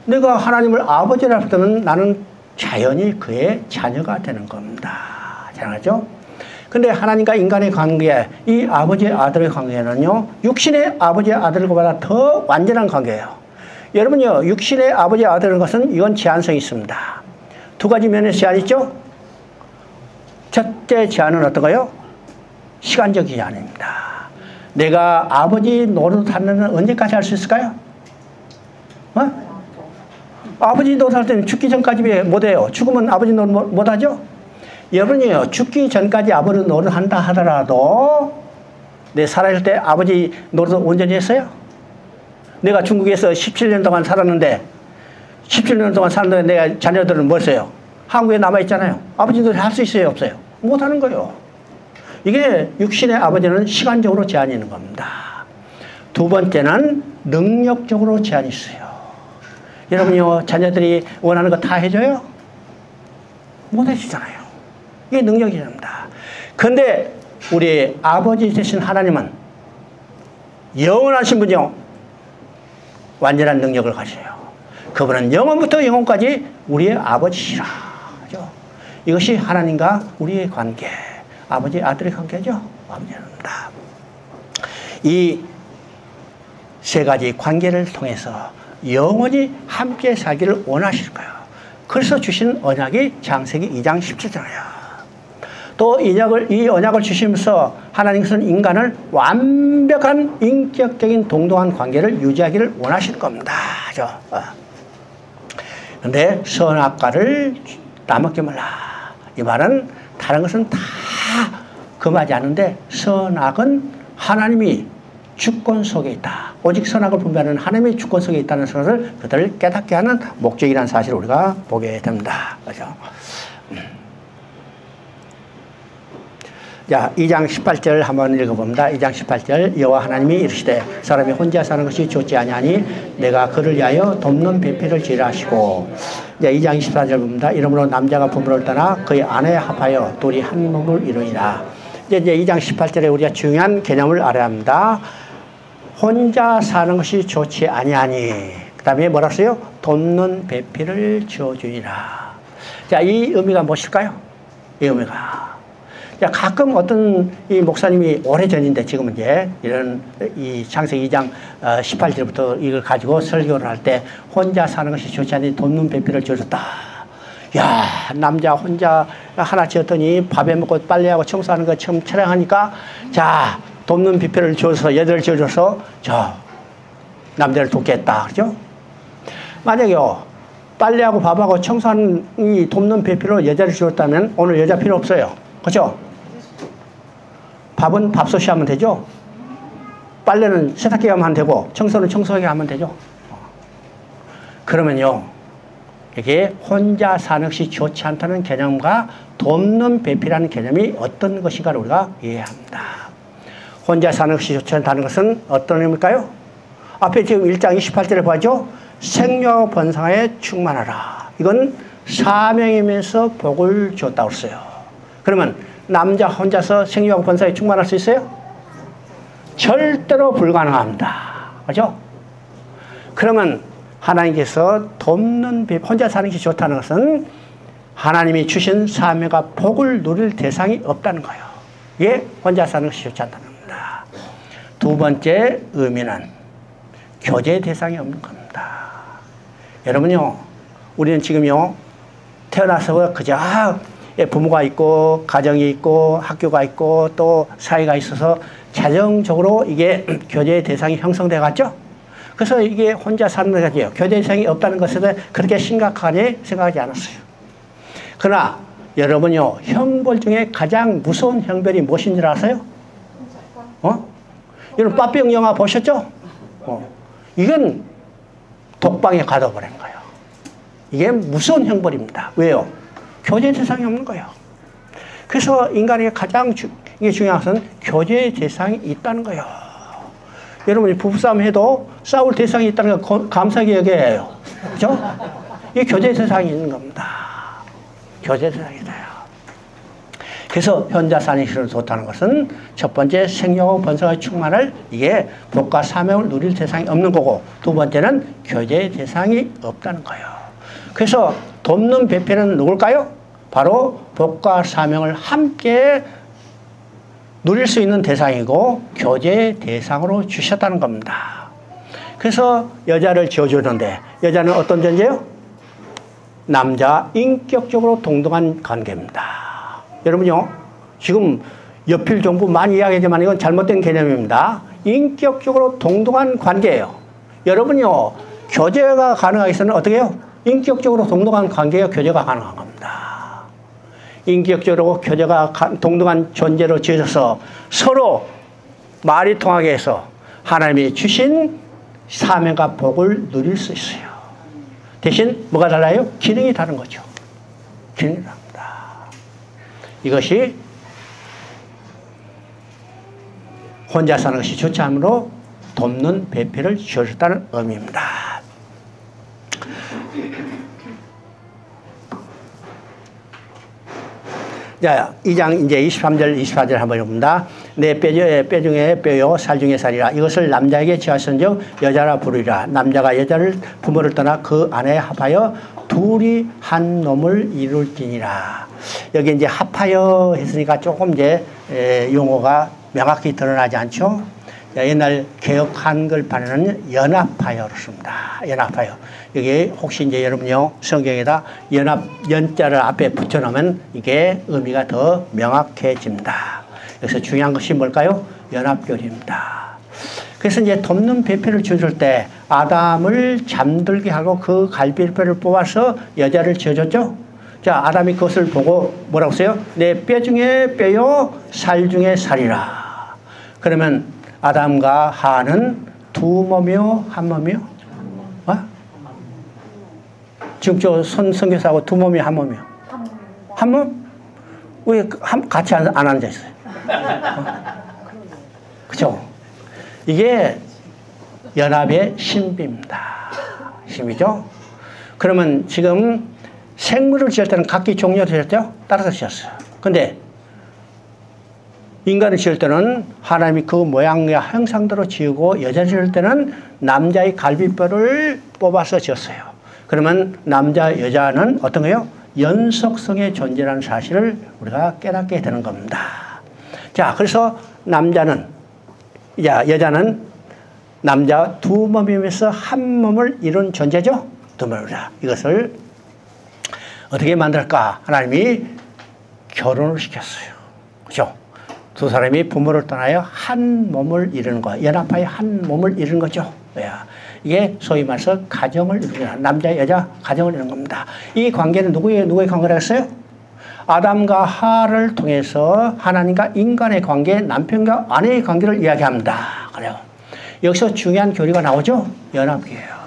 내가 하나님을 아버지라 부르면 나는 자연히 그의 자녀가 되는 겁니다. 잘 알죠? 근데 하나님과 인간의 관계, 이 아버지 아들의 관계는요, 육신의 아버지 아들보다 더 완전한 관계예요. 여러분요, 육신의 아버지 아들인 것은 이건 제한성이 있습니다. 두 가지 면에서 제한이 있죠? 첫째 제한은 어떤가요? 시간적 제한입니다. 내가 아버지 노릇하는 언제까지 할 수 있을까요? 어? 아버지 노릇할 때는 죽기 전까지 못해요. 죽으면 아버지 노릇 못하죠? 여러분이요, 죽기 전까지 아버지 노릇한다 하더라도 내 살아있을 때 아버지 노릇 온전히 했어요? 내가 중국에서 17년 동안 살았는데 17년 동안 사는데 내가 자녀들은 뭐 했어요? 한국에 남아있잖아요. 아버지 노릇 할 수 있어요? 없어요? 못하는 거예요. 이게 육신의 아버지는 시간적으로 제한이 있는 겁니다. 두 번째는 능력적으로 제한이 있어요. 여러분요, 자녀들이 원하는 거 다 해줘요? 못 해주잖아요. 이게 능력이랍니다. 그런데 우리 아버지 되신 하나님은 영원하신 분이요, 완전한 능력을 가져요. 그분은 영원부터 영원까지 우리의 아버지시라. 그죠? 이것이 하나님과 우리의 관계, 아버지 아들의 관계죠. 아버지입니다. 이 세 가지 관계를 통해서 영원히 함께 살기를 원하실 거예요. 그래서 주신 언약이 창세기 2장 17절이에요. 또 이 언약을 주시면서 하나님께서는 인간을 완벽한 인격적인 동등한 관계를 유지하기를 원하실 겁니다. 그런데 선악과를 따먹지 말라. 이 말은 다른 것은 다 금하지 않는데 선악은 하나님이 주권 속에 있다. 오직 선악을 분별하는 하나님의 주권 속에 있다는 것을 그들을 깨닫게 하는 목적이라는 사실을 우리가 보게 됩니다. 그렇죠? 자, 2장 18절 한번 읽어봅니다. 2장 18절 여호와 하나님이 이르시되 사람이 혼자 사는 것이 좋지 아니하니 내가 그를 위하여 돕는 배필을 지으라 하시고, 이제 2장 24절 봅니다. 이러므로 남자가 부모를 떠나 그의 아내에 합하여 둘이 한 몸을 이루니라. 이제 2장 18절에 우리가 중요한 개념을 알아야 합니다. 혼자 사는 것이 좋지 아니하니, 그 다음에 뭐라 써요? 돕는 배필을 지어주니라. 자, 이 의미가 무엇일까요? 이 의미가, 자, 가끔 어떤 이 목사님이 오래전인데 지금은 이제 이런 이 창세기 2장 18절부터 이걸 가지고 설교를 할 때 혼자 사는 것이 좋지 않니 돕는 배필을 지어줬다. 야, 남자 혼자 하나 지었더니 밥에 먹고 빨래하고 청소하는 거 처음 촬영하니까, 자, 돕는 배필을 지어서 여자를 지어줘서 저 남자를 돕겠다. 그죠? 만약에요, 빨래하고 밥하고 청소하는 이 돕는 배필로 여자를 지었다면 오늘 여자 필요 없어요. 그죠? 밥은 밥솥이 하면 되죠? 빨래는 세탁기가 하면 되고 청소는 청소기가 하면 되죠? 그러면요, 이게 혼자 사는 것이 좋지 않다는 개념과 돕는 배필이라는 개념이 어떤 것인가를 우리가 이해합니다. 혼자 사는 것이 좋지 않다는 것은 어떤 의미일까요? 앞에 지금 1장 28절에 봐죠? 생육하고 번성하여 충만하라. 이건 사명이면서 복을 줬다고 했어요. 그러면 남자 혼자서 생육하고 번성하여 충만할 수 있어요? 절대로 불가능합니다. 그죠? 그러면 하나님께서 돕는 혼자 사는 게 좋다는 것은 하나님이 주신 사명과 복을 누릴 대상이 없다는 거예요. 이게 혼자 사는 것이 좋지 않다는 겁니다. 두 번째 의미는 교제 대상이 없는 겁니다. 여러분요, 우리는 지금요, 태어나서 그저 부모가 있고, 가정이 있고, 학교가 있고, 또 사회가 있어서 자정적으로 이게 교제의 대상이 형성돼 갔죠? 그래서 이게 혼자 사는 거죠. 교제 대상이 없다는 것에 대해 그렇게 심각하게 생각하지 않았어요. 그러나 여러분요, 형벌 중에 가장 무서운 형벌이 무엇인 줄 아세요? 여러분 빠삐용 영화 보셨죠? 이건 독방에 가둬버린 거예요. 이게 무서운 형벌입니다. 왜요? 교제 대상이 없는 거예요. 그래서 인간에게 가장 이게 중요한 것은 교제 대상이 있다는 거예요. 여러분이 부부싸움 해도 싸울 대상이 있다는 거 감사하게 여겨야 그죠? 이게 교제 대상이 있는 겁니다. 교제 대상이다. 그래서 혼자 사는 것이 좋다는 것은 첫 번째 생육하고 번성하여 충만할 이게 복과 사명을 누릴 대상이 없는 거고, 두 번째는 교제 대상이 없다는 거예요. 그래서 돕는 배필은 누굴까요? 바로 복과 사명을 함께 누릴 수 있는 대상이고 교제 대상으로 주셨다는 겁니다. 그래서 여자를 지어주는데 여자는 어떤 존재요? 남자 인격적으로 동등한 관계입니다. 여러분요, 지금 여필 정부 많이 이야기하지만 이건 잘못된 개념입니다. 인격적으로 동등한 관계예요. 여러분요, 교제가 가능하기 위해서는 어떻게 해요? 인격적으로 동등한 관계가 교제가 가능한 겁니다. 인격적으로 교제가 동등한 존재로 지어져서 서로 말이 통하게 해서 하나님이 주신 사명과 복을 누릴 수 있어요. 대신 뭐가 달라요? 기능이 다른 거죠. 기능이 다릅니다. 이것이 혼자 사는 것이 좋지 않으므로 돕는 배필을 주셨다는 의미입니다. 자, 2장 이제 23절, 24절 한번 봅니다. 내 뼈 중에 뼈요, 살 중에 살이라. 이것을 남자에게 지하선적 여자라 부르리라. 남자가 여자를 부모를 떠나 그 안에 합하여 둘이 한 놈을 이룰지니라. 여기 이제 합하여 했으니까 조금 이제 용어가 명확히 드러나지 않죠? 옛날 개혁 한글판에는 연합하여 그렇습니다. 연합하여. 여기 혹시 이제 여러분요, 성경에다 연합, 연자를 앞에 붙여놓으면 이게 의미가 더 명확해집니다. 그래서 중요한 것이 뭘까요? 연합교리입니다. 그래서 이제 돕는 배필을 주실 때 아담을 잠들게 하고 그 갈비뼈를 뽑아서 여자를 지어줬죠? 자, 아담이 그것을 보고 뭐라고 써요? 내 뼈 중에 뼈요, 살 중에 살이라. 그러면 아담과 하와는 두 몸이요, 한 몸이요? 지금 저 선교사하고 두 몸이 한 몸이요? 한 몸? 왜 같이 안 앉아 있어요? 그죠? 이게 연합의 신비입니다. 신비죠? 그러면 지금 생물을 지을 때는 각기 종류로 지었죠? 따라서 지었어요. 근데 인간을 지을 때는 하나님이 그 모양과 형상대로 지으고 여자를 지을 때는 남자의 갈비뼈를 뽑아서 지었어요. 그러면 남자, 여자는 어떤 거예요? 연속성의 존재라는 사실을 우리가 깨닫게 되는 겁니다. 자, 그래서 여자는 남자 두 몸이면서 한 몸을 이룬 존재죠? 두 몸이다. 이것을 어떻게 만들까? 하나님이 결혼을 시켰어요. 그죠? 두 사람이 부모를 떠나여 한 몸을 이루는 거, 연합하여 한 몸을 이루는 거죠. 이게 소위 말해서 가정을 이루는, 남자, 여자 가정을 이루는 겁니다. 이 관계는 누구의 관계라고 했어요? 아담과 하와를 통해서 하나님과 인간의 관계, 남편과 아내의 관계를 이야기합니다. 그래요. 여기서 중요한 교리가 나오죠? 연합이에요.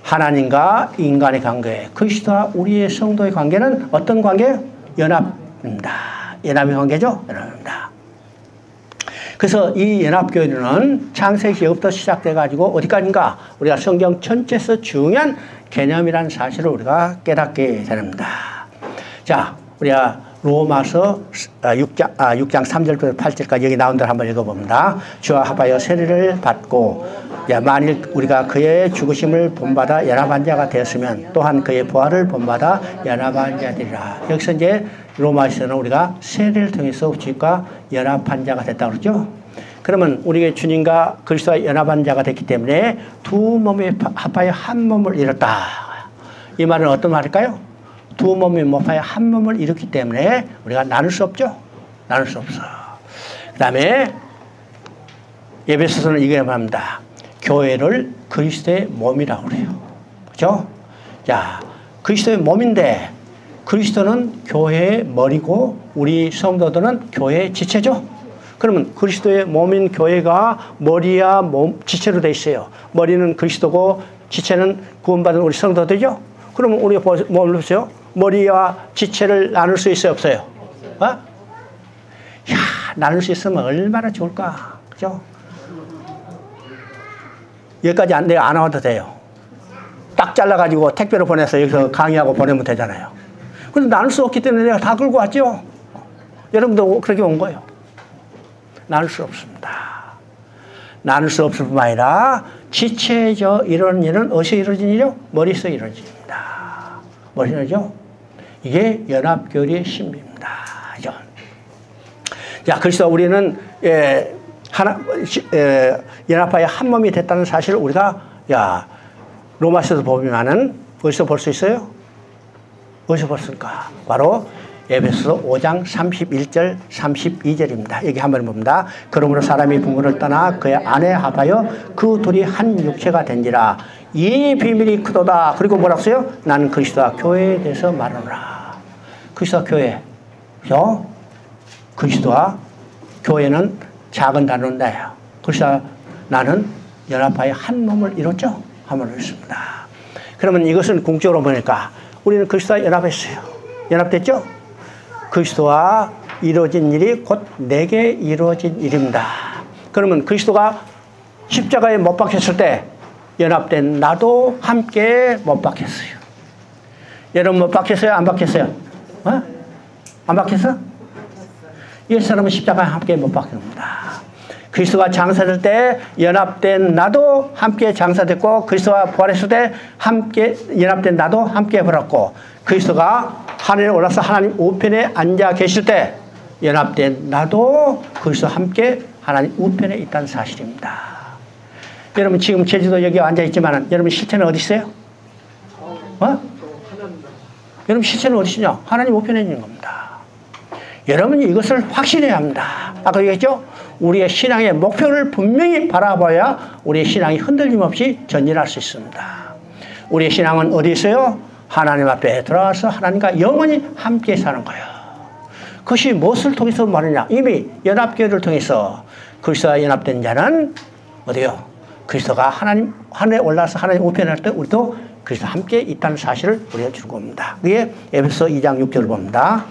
하나님과 인간의 관계, 그리스도와 우리의 성도의 관계는 어떤 관계예요? 연합입니다. 연합의 관계죠? 연합입니다. 그래서 이 연합교회는 창세기부터 시작돼가지고 어디까지인가 우리가 성경 전체에서 중요한 개념이라는 사실을 우리가 깨닫게 됩니다. 자, 우리가 로마서 6장 3절부터 8절까지 여기 나온 대로 한번 읽어봅니다. 주와 합하여 세례를 받고 만일 우리가 그의 죽으심을 본받아 연합한 자가 되었으면 또한 그의 부활을 본받아 연합한 자들이라. 여기서 이제 로마서는 우리가 세례를 통해서 주님과 연합한 자가 됐다고 그러죠. 그러면 우리가 주님과 그리스도와 연합한 자가 됐기 때문에 두 몸이 합하여 한 몸을 이뤘다. 이 말은 어떤 말일까요? 두 몸이 합하여 한 몸을 이뤘기 때문에 우리가 나눌 수 없죠. 나눌 수 없어. 그 다음에 에베소서는 이게 말합니다. 교회를 그리스도의 몸이라고 그래요. 그렇죠? 자, 그리스도의 몸인데 그리스도는 교회의 머리고 우리 성도들은 교회의 지체죠. 그러면 그리스도의 몸인 교회가 머리야 몸, 지체로 돼 있어요. 머리는 그리스도고 지체는 구원받은 우리 성도들이죠. 그러면 우리가 뭘 보세요? 머리와 지체를 나눌 수 있어요, 없어요? 어? 야, 나눌 수 있으면 얼마나 좋을까? 그죠? 여기까지 내가 안 와도 돼요. 딱 잘라가지고 택배로 보내서 여기서 강의하고 보내면 되잖아요. 근데 나눌 수 없기 때문에 내가 다 끌고 왔죠? 여러분도 그렇게 온 거예요. 나눌 수 없습니다. 나눌 수 없을 뿐만 아니라 지체에서 이루어진 일은 어디서 이루어진 일이요? 머리에서 이루어집니다. 머리죠? 이게 연합교리의 신비입니다. 자, 그래서 우리는 연합하여 한 몸이 됐다는 사실을 우리가 로마서에서 보면은 어디서 볼 수 있어요? 어디서 볼 수 있을까? 바로 에베소서 5장 31절 32절입니다. 여기 한번 봅니다. 그러므로 사람이 부모를 떠나 그의 아내 합하여 그 둘이 한 육체가 된지라. 이 비밀이 크도다. 그리고 뭐라고 써요? 나는 그리스도와 교회에 대해서 말하노라. 그리스도와 교회. 그죠? 그리스도와 교회는 작은 단어인데요. 그리스도와 나는 연합하여 한 몸을 이뤘죠? 한 몸을 이뤘습니다. 그러면 이것은 궁적으로 보니까 우리는 그리스도와 연합했어요. 연합됐죠? 그리스도와 이루어진 일이 곧 내게 이루어진 일입니다. 그러면 그리스도가 십자가에 못 박혔을 때 연합된 나도 함께 못 박혔어요. 여러분 못 박혔어요? 안 박혔어요? 어? 안 박혔어? 이 사람은 십자가에 함께 못 박힙니다. 그리스도가 장사될 때 연합된 나도 함께 장사됐고 그리스도가 부활했을 때 함께 연합된 나도 함께 부활했고 그리스도가 하늘에 올라서 하나님 우편에 앉아 계실 때 연합된 나도 그리스도와 함께 하나님 우편에 있다는 사실입니다. 여러분 지금 제주도 여기 앉아 있지만 여러분 실체는 어디 있어요? 어? 여러분 실체는 어디 있냐? 하나님 우편에 있는 겁니다. 여러분이 이것을 확신해야 합니다. 아까 얘기했죠? 우리의 신앙의 목표를 분명히 바라봐야 우리의 신앙이 흔들림 없이 전진할 수 있습니다. 우리의 신앙은 어디 있어요? 하나님 앞에 들어와서 하나님과 영원히 함께 사는 거예요. 그것이 무엇을 통해서 말하냐? 이미 연합교회를 통해서 그리스도와 연합된 자는 어디요? 그리스도가 하나님 하늘에 올라서 하나님 우편에 할 때 우리도 그리스도와 함께 있다는 사실을 우리가 줄 겁니다. 그게 에베소 2장 6절을 봅니다.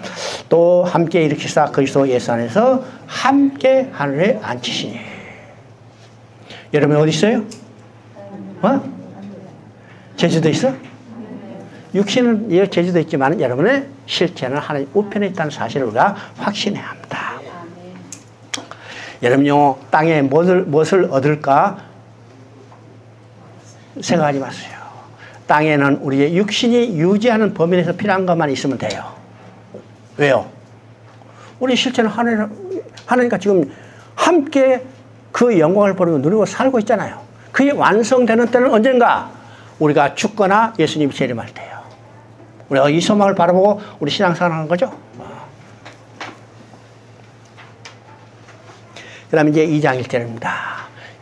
또 함께 일으키사 그리스도 예수 안에서 함께 하늘에 앉히시니. 여러분 어디 있어요? 어? 제주도 있어? 육신은 제주도 있지만 여러분의 실체는 하나님 우편에 있다는 사실을 우리가 확신해야 합니다. 여러분요 땅에 무엇을 얻을까 생각하지 마세요. 땅에는 우리의 육신이 유지하는 범위 내에서 필요한 것만 있으면 돼요. 왜요? 우리 실체는 하나님과 지금 함께 그 영광을 보려고 누리고 살고 있잖아요. 그게 완성되는 때는 언젠가 우리가 죽거나 예수님이 재림할 때예요. 우리가 이 소망을 바라보고 우리 신앙생활 하는 거죠. 그 다음에 이제 2장 1절입니다.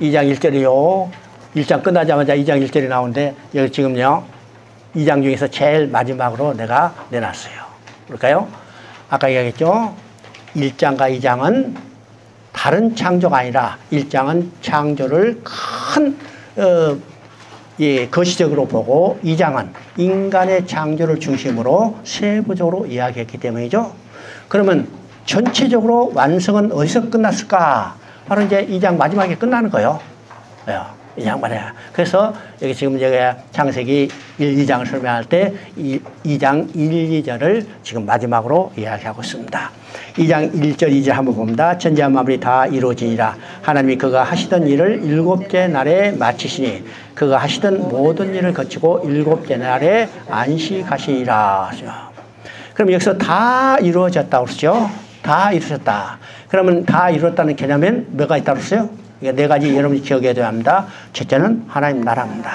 2장 1절이요. 1장 끝나자마자 2장 1절이 나오는데 여기 지금요 2장 중에서 제일 마지막으로 내가 내놨어요. 그럴까요? 아까 얘기했죠. 1장과 2장은 다른 창조가 아니라 1장은 창조를 큰 거시적으로 보고 2장은 인간의 창조를 중심으로 세부적으로 이야기했기 때문이죠. 그러면 전체적으로 완성은 어디서 끝났을까? 바로 이제 2장 마지막에 끝나는 거예요. 2장 말이에요. 그래서 여기 지금 창세기 1, 2장을 설명할 때 2장 1, 2절을 지금 마지막으로 이야기하고 있습니다. 2장 1절 2절 한번 봅니다. 천지와 만물이 다 이루어지니라. 하나님이 그가 하시던 일을 7째 날에 마치시니 그가 하시던 모든 일을 거치고 7째 날에 안식하시니라. 그럼 여기서 다 이루어졌다고 그러죠. 다 이루어졌다. 그러면 다 이루었다는 개념엔 뭐가 있다고 그랬어요? 이게 4가지 여러분이 기억해야 합니다. 첫째는 하나님 나라입니다.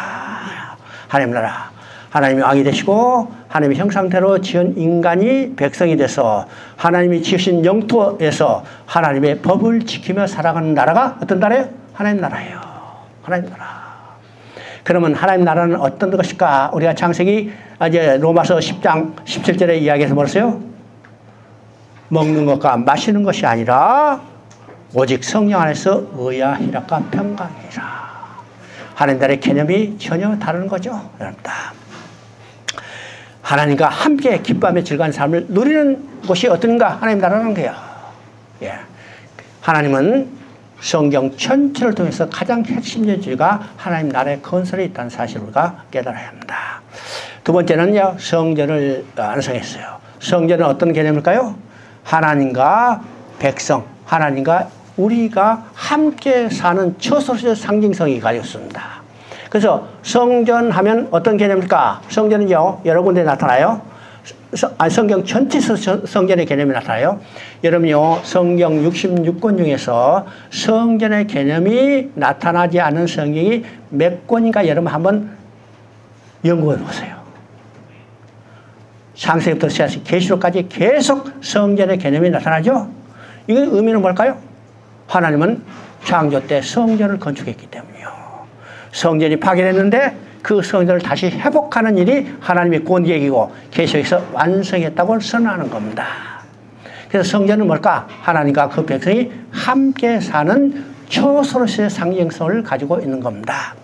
하나님 나라. 하나님이 왕이 되시고 하나님의 형상대로 지은 인간이 백성이 돼서 하나님이 지으신 영토에서 하나님의 법을 지키며 살아가는 나라가 어떤 나라예요? 하나님 나라예요. 하나님 나라. 그러면 하나님 나라는 어떤 것일까? 우리가 창세기 이제 로마서 10장 17절에 이야기해서 뭐랬어요? 먹는 것과 마시는 것이 아니라 오직 성령 안에서 의와 희락과 평강이라. 하나님 나라의 개념이 전혀 다른 거죠. 여러분들. 하나님과 함께 기뻐하며 즐거운 삶을 누리는 곳이 어떤가? 하나님 나라는 거예요. 예. 하나님은 성경 전체를 통해서 가장 핵심적인 하나님 나라의 건설에 있다는 사실을 우리가 깨달아야 합니다. 두 번째는요, 성전을 완성했어요. 성전은 어떤 개념일까요? 하나님과 백성, 하나님과 우리가 함께 사는 처소로서의 상징성이 가졌습니다. 그래서 성전 하면 어떤 개념일까? 성전은요, 여러 군데 나타나요. 성경 전체에서 성전의 개념이 나타나요. 여러분요, 성경 66권 중에서 성전의 개념이 나타나지 않은 성경이 몇 권인가 여러분 한번 연구해 보세요. 창세기부터 시작해서 계시록까지 계속 성전의 개념이 나타나죠. 이게 의미는 뭘까요? 하나님은 창조 때 성전을 건축했기 때문이요. 성전이 파괴됐는데 그 성전을 다시 회복하는 일이 하나님의 권계획이고 계시록에서 완성했다고 선언하는 겁니다. 그래서 성전은 뭘까? 하나님과 그 백성이 함께 사는 처소로서의 상징성을 가지고 있는 겁니다.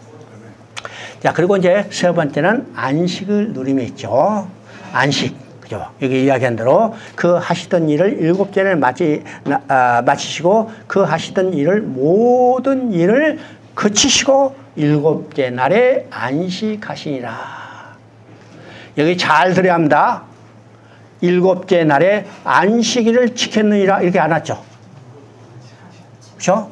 자, 그리고 이제 세 번째는 안식을 누림이 있죠. 안식. 그죠? 여기 이야기한 대로 그 하시던 일을 7째에 마치시고 그 하시던 일을 모든 일을 그치시고 7째 날에 안식하시니라. 여기 잘 들어야 합니다. 7째 날에 안식일을 지켰느니라 이렇게 안 왔죠. 그렇죠?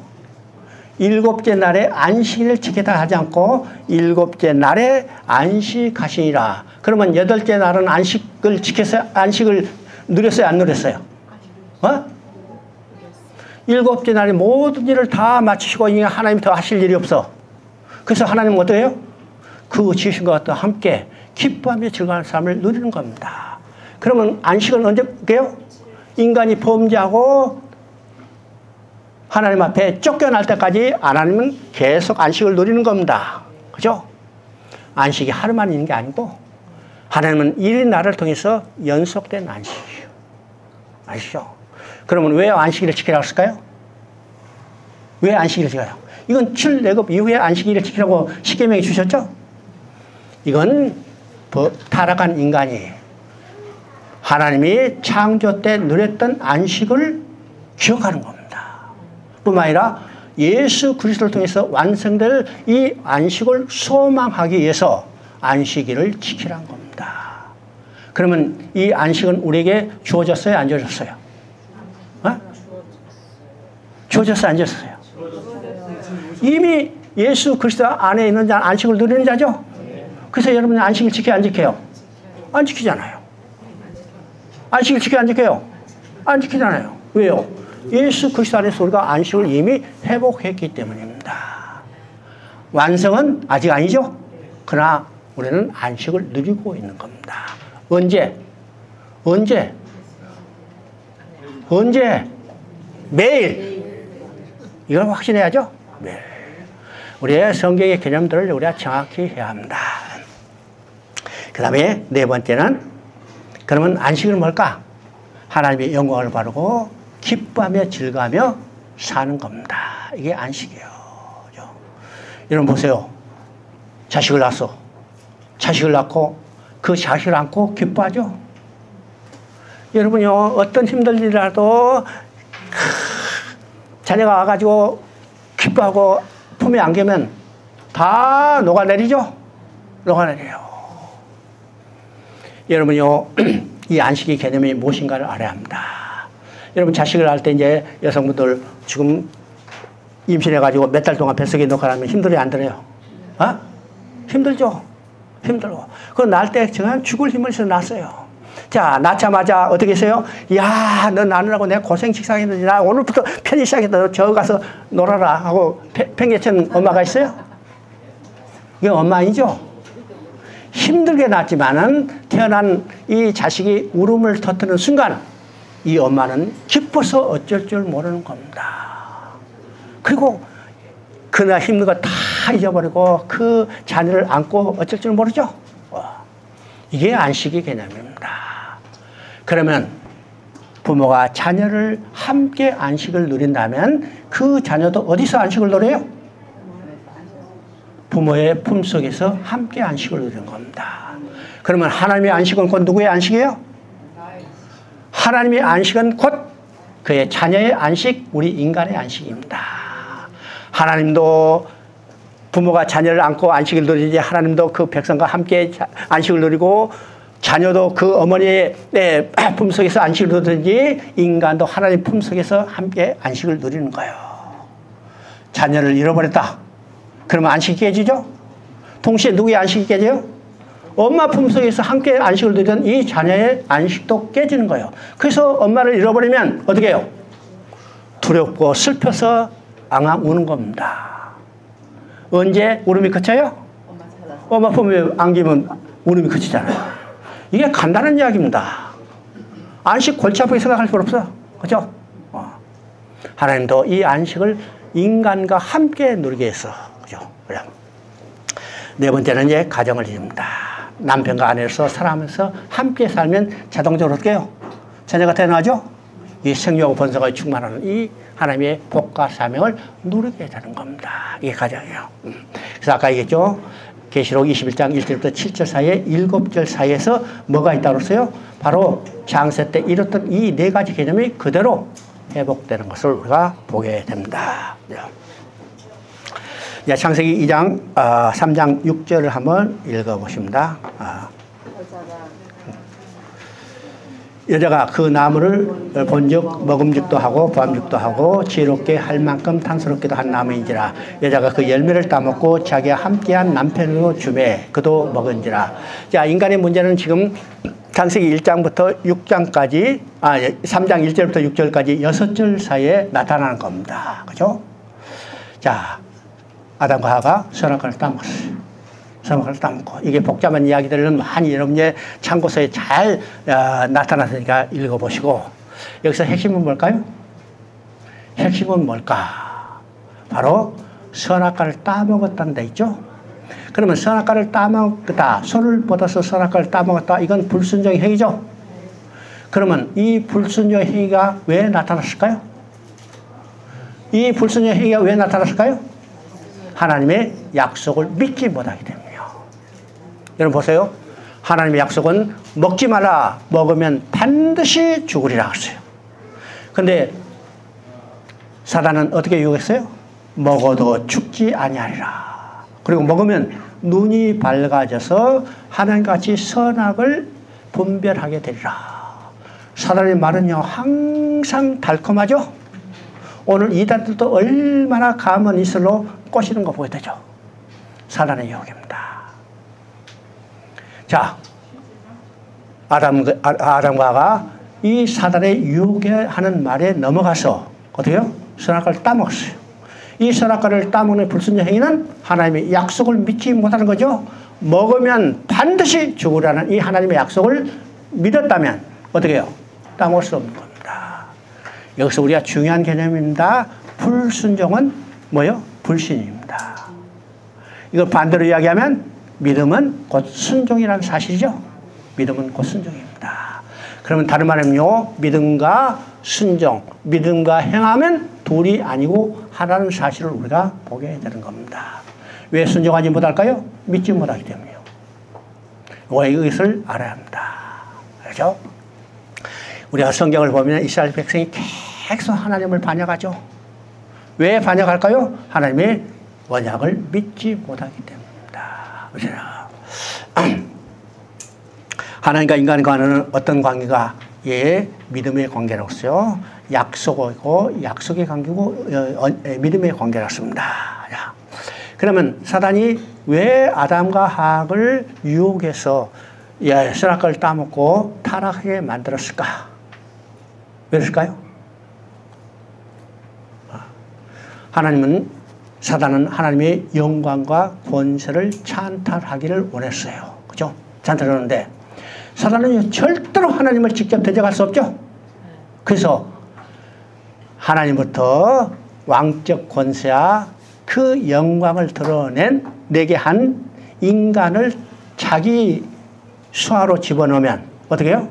7째 날에 안식일을 지키다 하지 않고 7째 날에 안식하시니라. 그러면 8째 날은 안식을 지켰어요? 안식을 누렸어요? 안 누렸어요? 7째 날에 모든 일을 다 마치시고 하나님이 더 하실 일이 없어. 그래서 하나님은 어떠해요? 그 지으신 것과 함께 기뻐하며 즐거운 삶을 누리는 겁니다. 그러면 안식은 언제 게요? 인간이 범죄하고 하나님 앞에 쫓겨날 때까지 하나님은 계속 안식을 누리는 겁니다. 그죠? 안식이 하루만 있는 게 아니고 하나님은 이 날을 통해서 연속된 안식이에요. 아시죠? 그러면 왜 안식일을 지키라고 했을까요? 왜 안식일을 지켜요? 이건 7내급 이후에 안식일을 지키라고 십계명이 주셨죠? 이건 타락한 인간이 하나님이 창조 때 누렸던 안식을 기억하는 겁니다. 뿐만 아니라 예수 그리스도를 통해서 완성될 이 안식을 소망하기 위해서 안식일을 지키라는 겁니다. 그러면 이 안식은 우리에게 주어졌어요? 안 주어졌어요? 주어졌어요? 안 주어졌어요? 이미 예수 그리스도 안에 있는 자는 안식을 누리는 자죠? 그래서 여러분이 안식일 지켜요? 안 지켜요? 안 지키잖아요. 안식일 지켜요? 안 지켜요? 안 지키잖아요. 왜요? 예수 그리스도 안에서 우리가 안식을 이미 회복했기 때문입니다. 완성은 아직 아니죠? 그러나 우리는 안식을 누리고 있는 겁니다. 언제? 언제? 언제? 매일. 이걸 확신해야죠? 매일. 우리의 성경의 개념들을 우리가 정확히 해야 합니다. 그 다음에 네 번째는 그러면 안식은 뭘까? 하나님의 영광을 바르고 기뻐하며 즐거워하며 사는 겁니다. 이게 안식이에요. 그죠? 여러분 보세요. 자식을 낳았어. 자식을 낳고 그 자식을 안고 기뻐하죠? 여러분요, 어떤 힘든 일이라도 자녀가 와가지고 기뻐하고 품에 안기면 다 녹아내리죠? 녹아내려요. 여러분요, 이 안식의 개념이 무엇인가를 알아야 합니다. 여러분 자식을 할 때 이제 여성분들 지금 임신해가지고 몇 달 동안 뱃속에 넣고 나면 힘들어요, 안 들어요? 어? 힘들죠? 힘들고. 그거 낳을 때 정말 죽을 힘을 써서 낳았어요. 자, 낳자마자 어떻게 했어요? 야, 너 낳느라고 내가 고생 식상했는지 나 오늘부터 편히 시작했다. 저 가서 놀아라 하고 팽개친 엄마가 있어요? 이게 엄마 아니죠? 힘들게 낳았지만은 태어난 이 자식이 울음을 터뜨리는 순간 이 엄마는 기뻐서 어쩔 줄 모르는 겁니다. 그리고 그날 힘든 거 다 잊어버리고 그 자녀를 안고 어쩔 줄 모르죠? 이게 안식의 개념입니다. 그러면 부모가 자녀를 함께 안식을 누린다면 그 자녀도 어디서 안식을 누려요? 부모의 품속에서 함께 안식을 누리는 겁니다. 그러면 하나님의 안식은 곧 누구의 안식이에요? 하나님의 안식은 곧 그의 자녀의 안식, 우리 인간의 안식입니다. 하나님도 부모가 자녀를 안고 안식을 누리지 하나님도 그 백성과 함께 안식을 누리고 자녀도 그 어머니의 품속에서 안식을 누리든지 인간도 하나님 품속에서 함께 안식을 누리는 거예요. 자녀를 잃어버렸다. 그러면 안식이 깨지죠? 동시에 누구의 안식이 깨져요? 엄마 품속에서 함께 안식을 누리던 이 자녀의 안식도 깨지는 거예요. 그래서 엄마를 잃어버리면 어떻게 해요? 두렵고 슬퍼서 앙앙 우는 겁니다. 언제 울음이 그쳐요? 엄마 품에 안기면 울음이 그치잖아요. 이게 간단한 이야기입니다. 안식 골치 아프게 생각할 필요 없어. 그죠? 하나님도 이 안식을 인간과 함께 누리게 해서. 그죠? 네 번째는 이제 가정을 이룹니다. 남편과 아내로서 살아가면서 함께 살면 자동적으로 어떻게 해요? 자녀가 태어나죠? 이 생육하고 번성하고 충만하는 이 하나님의 복과 사명을 누리게 되는 겁니다. 이게 가정이에요. 그래서 아까 얘기했죠? 계시록 21장 1절부터 7절 사이에 7절 사이에서 뭐가 있다고 했어요? 바로 장세 때 이뤘던 이 네 가지 개념이 그대로 회복되는 것을 우리가 보게 됩니다. 창세기 2장 3장 6절을 한번 읽어보십니다. 여자가 그 나무를 본즉 먹음직도 하고 보암직도 하고 지혜롭게 할 만큼 탐스럽기도 한 나무인지라. 여자가 그 열매를 따먹고 자기와 함께한 남편으로 주매 그도 먹은지라. 자, 인간의 문제는 지금 창세기 1장부터 6장까지 3장 1절부터 6절까지 6절 사이에 나타나는 겁니다. 그죠? 자, 아담과 하와가 선악과를 따먹었어요. 선악과를 따먹고. 이게 복잡한 이야기들은 많이 여러분의 참고서에 잘 나타났으니까 읽어보시고. 여기서 핵심은 뭘까요? 핵심은 뭘까? 바로 선악과를 따먹었다는 데 있죠? 그러면 선악과를 따먹었다, 손을 뻗어서 선악과를 따먹었다, 이건 불순종의 행위죠? 그러면 이 불순종의 행위가 왜 나타났을까요? 이 불순종의 행위가 왜 나타났을까요? 하나님의 약속을 믿지 못하기 때문이에요. 여러분 보세요. 하나님의 약속은 먹지 마라. 먹으면 반드시 죽으리라 했어요. 그런데 사단은 어떻게 유혹했어요? 먹어도 죽지 아니하리라. 그리고 먹으면 눈이 밝아져서 하나님같이 선악을 분별하게 되리라. 사단의 말은요 항상 달콤하죠? 오늘 이단들도 얼마나 감은 이슬로 꼬시는 거 보게 되죠. 사단의 유혹입니다. 자, 아담과 하와가 이 사단의 유혹에 하는 말에 넘어가서 어떻게 해요? 선악과를 따먹었어요. 이 선악과를 따먹는 불순종 행위는 하나님의 약속을 믿지 못하는 거죠. 먹으면 반드시 죽으라는 이 하나님의 약속을 믿었다면 어떻게 해요? 따먹을 수 없는 겁니다. 여기서 우리가 중요한 개념입니다. 불순종은 뭐예요? 불신입니다. 이걸 반대로 이야기하면 믿음은 곧 순종이라는 사실이죠. 믿음은 곧 순종입니다. 그러면 다른 말은요, 믿음과 순종, 믿음과 행하면 둘이 아니고 하나는 사실을 우리가 보게 되는 겁니다. 왜 순종하지 못할까요? 믿지 못하기 때문이에요. 이것을 알아야 합니다. 그렇죠? 우리가 성경을 보면 이스라엘 백성이 계속 하나님을 반역하죠. 왜 반역할까요? 하나님의 언약을 믿지 못하기 때문입니다. 하나님과 인간 간에는 어떤 관계가 믿음의 관계로서요. 약속이고 약속의 관계고 믿음의 관계였습니다. 그러면 사단이 왜 아담과 하악을 유혹해서 선악과를 따먹고 타락하게 만들었을까? 왜였을까요? 사단은 하나님의 영광과 권세를 찬탈하기를 원했어요. 그죠? 찬탈하는데 사단은 절대로 하나님을 직접 대적할 수 없죠. 그래서 하나님부터 왕적 권세와 그 영광을 드러낸 내게 한 인간을 자기 수하로 집어넣으면 어떻게 해요?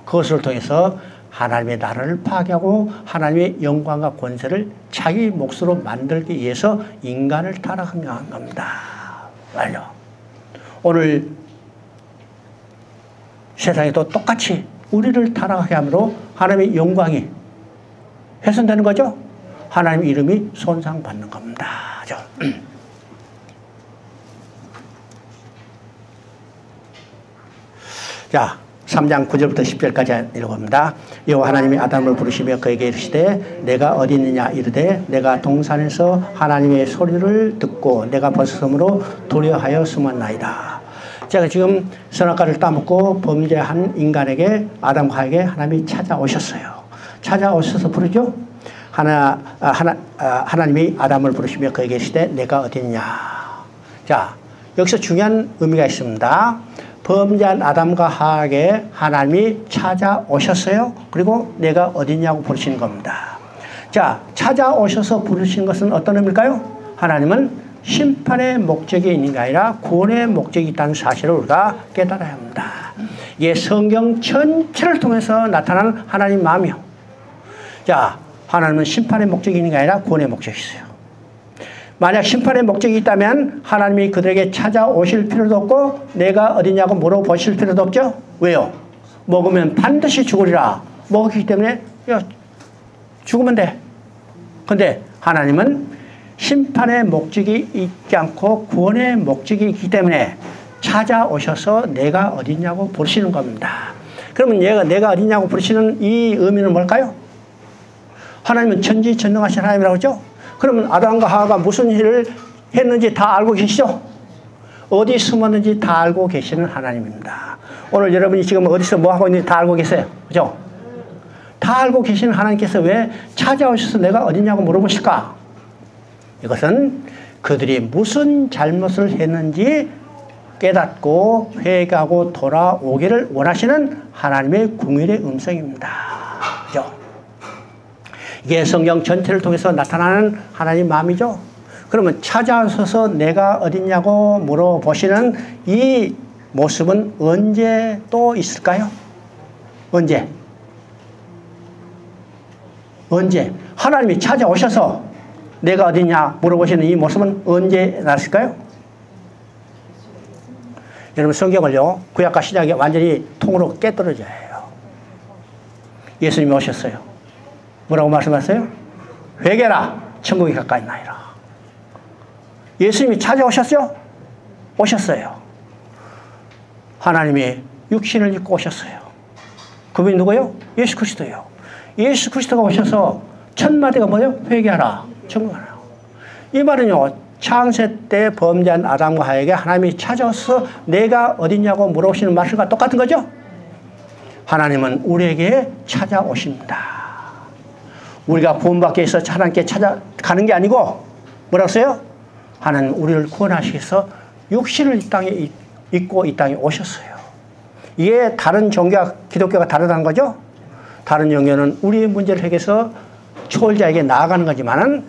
그것을 통해서 하나님의 나라를 파괴하고 하나님의 영광과 권세를 자기 몫으로 만들기 위해서 인간을 타락하게 한 겁니다. 알죠? 오늘 세상에도 똑같이 우리를 타락하게 함으로 하나님의 영광이 훼손되는 거죠? 하나님의 이름이 손상받는 겁니다. 자, 3장 9절부터 10절까지 읽어봅니다. 여호와 하나님이 아담을 부르시며 그에게 이르시되 내가 어디 있느냐 이르되 내가 동산에서 하나님의 소리를 듣고 내가 벗어섬으로 두려워하여 숨었나이다. 제가 지금 선악과를 따먹고 범죄한 인간에게 아담과 하에게 하나님이 찾아오셨어요. 찾아오셔서 부르죠. 하나님이 아담을 부르시며 그에게 이르시되 내가 어디 있느냐. 자, 여기서 중요한 의미가 있습니다. 범죄한 아담과 하악에 하나님이 찾아오셨어요. 그리고 내가 어디냐고 부르시는 겁니다. 자, 찾아오셔서 부르신 것은 어떤 의미일까요? 하나님은 심판의 목적이 있는 게 아니라 구원의 목적이 있다는 사실을 우리가 깨달아야 합니다. 이게 성경 전체를 통해서 나타나는 하나님 마음이요. 자, 하나님은 심판의 목적이 있는 게 아니라 구원의 목적이 있어요. 만약 심판의 목적이 있다면 하나님이 그들에게 찾아오실 필요도 없고 내가 어디냐고 물어보실 필요도 없죠. 왜요? 먹으면 반드시 죽으리라. 먹었기 때문에 죽으면 돼. 근데 하나님은 심판의 목적이 있지 않고 구원의 목적이 있기 때문에 찾아오셔서 내가 어디냐고 부르시는 겁니다. 그러면 내가 어디냐고 부르시는 이 의미는 뭘까요? 하나님은 전지전능하신 하나님이라고 하죠. 그러면 아담과 하와가 무슨 일을 했는지 다 알고 계시죠? 어디 숨었는지 다 알고 계시는 하나님입니다. 오늘 여러분이 지금 어디서 뭐 하고 있는지 다 알고 계세요. 그죠? 다 알고 계시는 하나님께서 왜 찾아오셔서 내가 어디냐고 물어보실까? 이것은 그들이 무슨 잘못을 했는지 깨닫고 회개하고 돌아오기를 원하시는 하나님의 궁율의 음성입니다. 그죠? 이게 성경 전체를 통해서 나타나는 하나님 마음이죠. 그러면 찾아오셔서 내가 어딨냐고 물어보시는 이 모습은 언제 또 있을까요? 언제? 하나님이 찾아오셔서 내가 어딨냐 물어보시는 이 모습은 언제 나실까요? 여러분 성경을요 구약과 신약이 완전히 통으로 깨떨어져야 해요. 예수님이 오셨어요. 뭐라고 말씀하셨어요? 회개라 천국이 가까이 나이라. 예수님이 찾아오셨죠? 오셨어요. 하나님이 육신을 입고 오셨어요. 그분이 누구예요? 예수 그리스도예요. 예수 그리스도가 오셔서 첫 마디가 뭐예요? 회개하라 천국 가라. 이 말은요 창세 때 범죄한 아담과 하에게 하나님이 찾아와서 내가 어디냐고 물어보시는 말씀과 똑같은 거죠? 하나님은 우리에게 찾아오십니다. 우리가 구원받기 위해서 하나님께 찾아가는 게 아니고 뭐라고 써요? 하나님 우리를 구원하시기 위해서 육신을 이 땅에 입고 이 땅에 오셨어요. 이게 다른 종교와 기독교가 다르다는 거죠? 다른 종교는 우리의 문제를 해결해서 초월자에게 나아가는 거지만은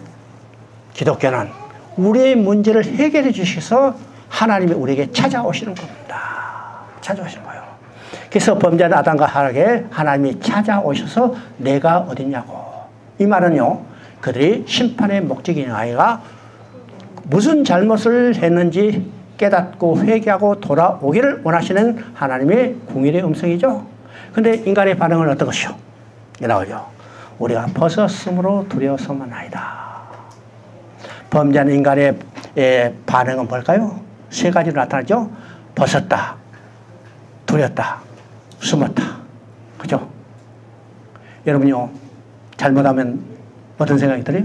기독교는 우리의 문제를 해결해 주셔서 하나님이 우리에게 찾아오시는 겁니다. 찾아오시는 거예요. 그래서 범죄한 아담과 하락에 하나님이 찾아오셔서 내가 어딨냐고. 이 말은요, 그들이 심판의 목적이 아니라 무슨 잘못을 했는지 깨닫고 회개하고 돌아오기를 원하시는 하나님의 궁일의 음성이죠. 근데 인간의 반응은 어떤 것이요? 나오죠. 우리가 벗었으므로 두려워서만 아니다. 범죄한 인간의 반응은 뭘까요? 세 가지로 나타나죠. 벗었다, 두렸다, 숨었다. 그죠? 여러분요, 잘못하면 어떤 생각이 들어요?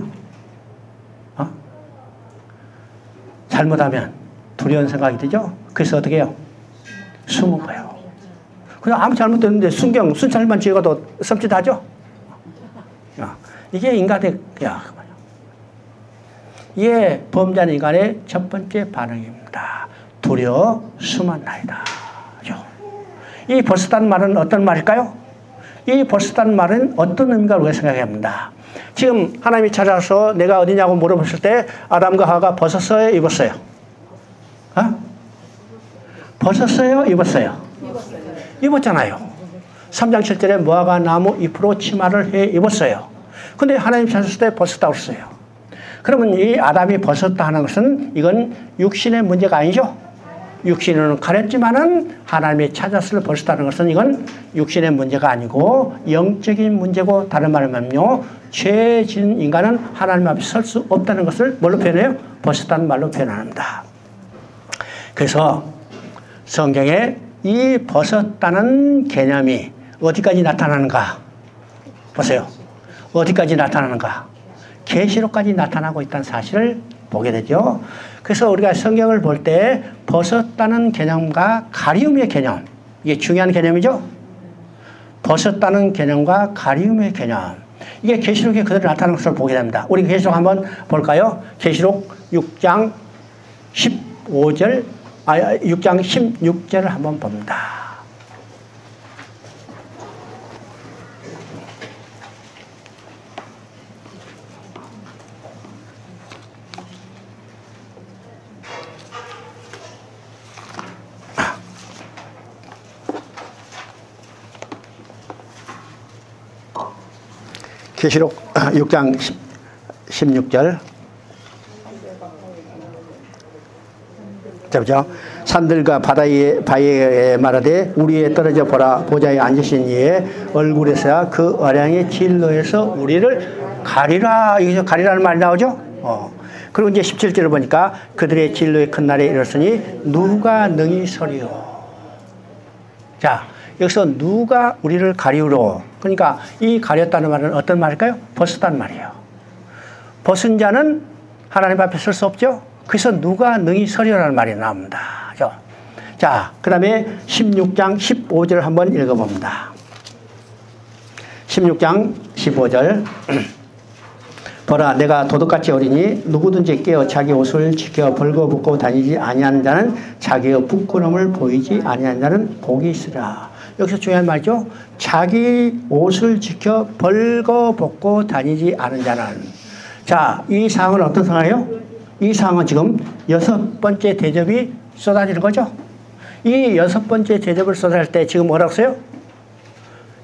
잘못하면 두려운 생각이 들죠? 그래서 어떻게 해요? 숨은 거예요. 그냥 아무 잘못됐는데 순찰만 지어가도 섭짓하죠? 이게 인간의, 이게 범죄한 인간의 첫 번째 반응입니다. 두려워 숨었나이다. 이 벗었다는 말은 어떤 말일까요? 이 벗었다는 말은 어떤 의미가 우리가 생각해야 합니다. 지금 하나님이 찾아서 내가 어디냐고 물어봤을 때 아담과 하와가 벗었어요? 입었어요? 벗었어요? 입었어요? 입었잖아요. 3장 7절에 무화과 나무 잎으로 치마를 해 입었어요. 근데 하나님 찾았을 때 벗었다고 했어요. 그러면 이 아담이 벗었다 하는 것은 이건 육신의 문제가 아니죠? 육신은 가렸지만은 하나님이 찾았을 벗었다는 것은 이건 육신의 문제가 아니고 영적인 문제고, 다른 말로 하면요, 죄 지은 인간은 하나님 앞에 설 수 없다는 것을 뭘로 표현해요? 벗었다는 말로 표현합니다. 그래서 성경에 이 벗었다는 개념이 어디까지 나타나는가? 보세요. 어디까지 나타나는가? 계시록까지 나타나고 있다는 사실을 보게 되죠. 그래서 우리가 성경을 볼 때 벗었다는 개념과 가리움의 개념, 이게 중요한 개념이죠. 벗었다는 개념과 가리움의 개념, 이게 계시록에 그대로 나타나는 것을 보게 됩니다. 우리 계시록 한번 볼까요? 계시록 6장 15절, 6장 16절을 한번 봅니다. 계시록 6장 16절. 자, 산들과 바위에 말하되 우리에 떨어져 보라, 보좌에 앉으신 이의 얼굴에서 그 어량의 진로에서 우리를 가리라. 여기서 가리라는 말이 나오죠. 그리고 이제 17절을 보니까 그들의 진로의 큰 날에 이르렀으니 누가 능히 서리요. 자, 여기서 누가 우리를 가리우로. 그러니까 이 가렸다는 말은 어떤 말일까요? 벗었다는 말이에요. 벗은 자는 하나님 앞에 설 수 없죠. 그래서 누가 능히 서리라는 말이 나옵니다. 자, 그 다음에 16장 15절 한번 읽어봅니다. 16장 15절. 보라, 내가 도둑같이 어리니 누구든지 깨어 자기 옷을 지켜 벌거벗고 다니지 아니하는 자는 자기의 부끄러움을 보이지 아니하는 자는 복이 있으라. 여기서 중요한 말이죠. 자기 옷을 지켜 벌거벗고 다니지 않은 자는. 자, 이 상황은 어떤 상황이에요? 이 상황은 지금 6번째 대접이 쏟아지는 거죠. 이 6번째 대접을 쏟아질 때 지금 뭐라고 써요?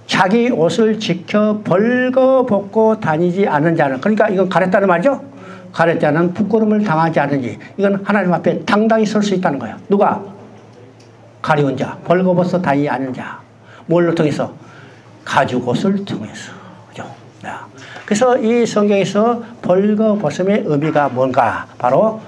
자기 옷을 지켜 벌거벗고 다니지 않은 자는. 그러니까 이건 가렸다는 말이죠. 가렸자는 부끄러움을 당하지 않으니, 이건 하나님 앞에 당당히 설 수 있다는 거예요. 누가? 가리운 자, 벌거벗어 다니지 않은 자. 뭘로 통해서? 가죽옷을 통해서. 그죠? 그래서 이 성경에서 벌거벗음의 의미가 뭔가? 바로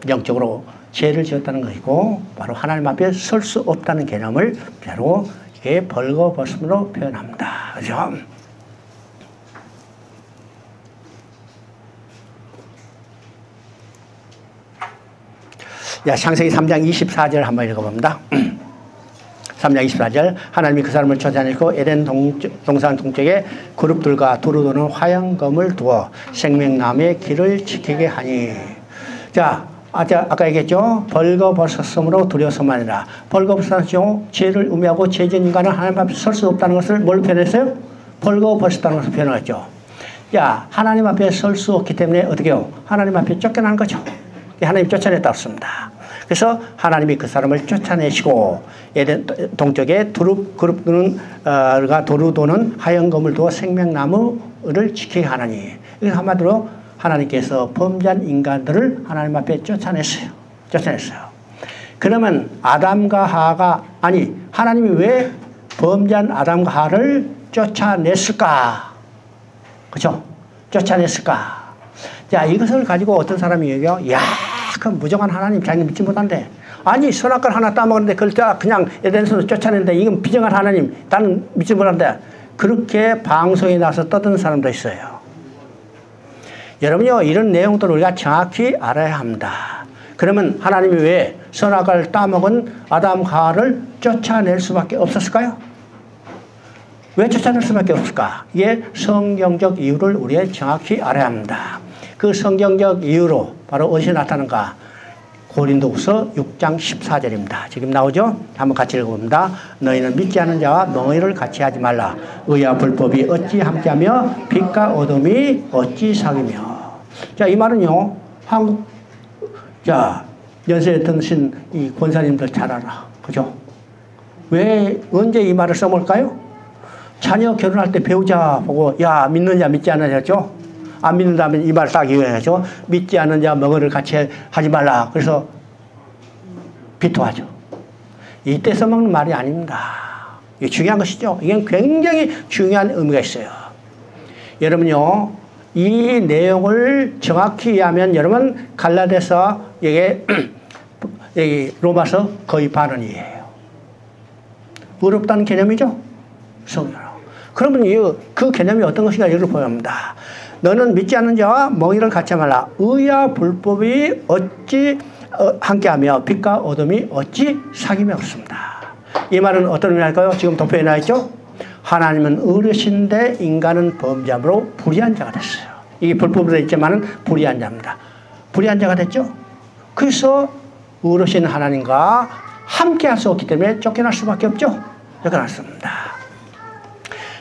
영적으로 죄를 지었다는 것이고, 바로 하나님 앞에 설 수 없다는 개념을 바로 이게 벌거벗음으로 표현합니다. 그죠? 야, 창세기 3장 24절 한번 읽어봅니다. 3장 24절. 하나님이 그 사람을 찾아내고 에덴 동산 동쪽에 그룹들과 두루 도는 화양검을 두어 생명나무의 길을 지키게 하니. 자, 아까 얘기했죠. 벌거벗었으므로 두려워서만 아니라. 벌거벗었죠. 죄를 의미하고 죄진 인간은 하나님 앞에 설 수 없다는 것을 뭘로 표현했어요? 벌거벗었다는 것을 표현했죠. 야, 하나님 앞에 설 수 없기 때문에 어떻게 해요? 하나님 앞에 쫓겨나는 거죠. 하나님이 쫓아냈다고 했습니다. 그래서 하나님이 그 사람을 쫓아내시고 에덴 동쪽에 그룹들과 도루 도는 하얀검을 두어 생명나무를 지키게 하나니. 이건 한마디로 하나님께서 범죄한 인간들을 하나님 앞에 쫓아냈어요. 그러면 아담과 하와가, 아니 하나님이 왜 범죄한 아담과 하와를 쫓아냈을까? 그죠? 쫓아냈을까? 자, 이것을 가지고 어떤 사람이 얘기해요. 야, 그 무정한 하나님 자기는 믿지 못한대. 아니, 선악과를 하나 따먹었는데 그걸 그냥 에덴에서 쫓아내는데 이건 비정한 하나님 나는 믿지 못한대. 그렇게 방송에 나서 떠드는 사람도 있어요. 여러분요, 이런 내용들을 우리가 정확히 알아야 합니다. 그러면 하나님이 왜 선악과를 따먹은 아담 하와를 쫓아낼 수밖에 없었을까요? 왜 쫓아낼 수밖에 없을까? 이게 성경적 이유를 우리가 정확히 알아야 합니다. 그 성경적 이유로 바로 어디서 나타나는가? 고린도후서 6장 14절입니다. 지금 나오죠? 한번 같이 읽어봅니다. 너희는 믿지 않는 자와 멍에를 같이 하지 말라. 의와 불법이 어찌 함께하며 빛과 어둠이 어찌 사귀며. 자, 이 말은요, 한국, 자, 연세에 드신 이 권사님들 잘 알아. 그죠? 왜, 언제 이 말을 써볼까요? 자녀 결혼할 때 배우자 보고, 야, 믿느냐, 믿지 않느냐 했죠? 안 믿는다면 이 말 딱 이해하죠? 믿지 않는 자 멍에를 같이 하지 말라. 그래서 비토하죠. 이때 써먹는 말이 아닙니다. 이게 중요한 것이죠. 이게 굉장히 중요한 의미가 있어요. 여러분요, 이 내용을 정확히 이해하면 여러분 갈라디아서 이게 여기 로마서 거의 반은 이해해요. 어렵다는 개념이죠. 성경으로. 그러면 그 개념이 어떤 것인가 여기를 보여합니다. 너는 믿지 않는 자와 멍에를 같이 말라. 의와 불법이 어찌 함께하며 빛과 어둠이 어찌 사귀며 그렇습니다. 이 말은 어떤 의미일까요? 지금 도표에 나와 있죠? 하나님은 의로우신데 인간은 범죄함으로 불의한 자가 됐어요. 이게 불법으로 있지만은 불의한 자입니다. 불의한 자가 됐죠? 그래서 의로우신 하나님과 함께할 수 없기 때문에 쫓겨날 수밖에 없죠. 쫓겨났습니다.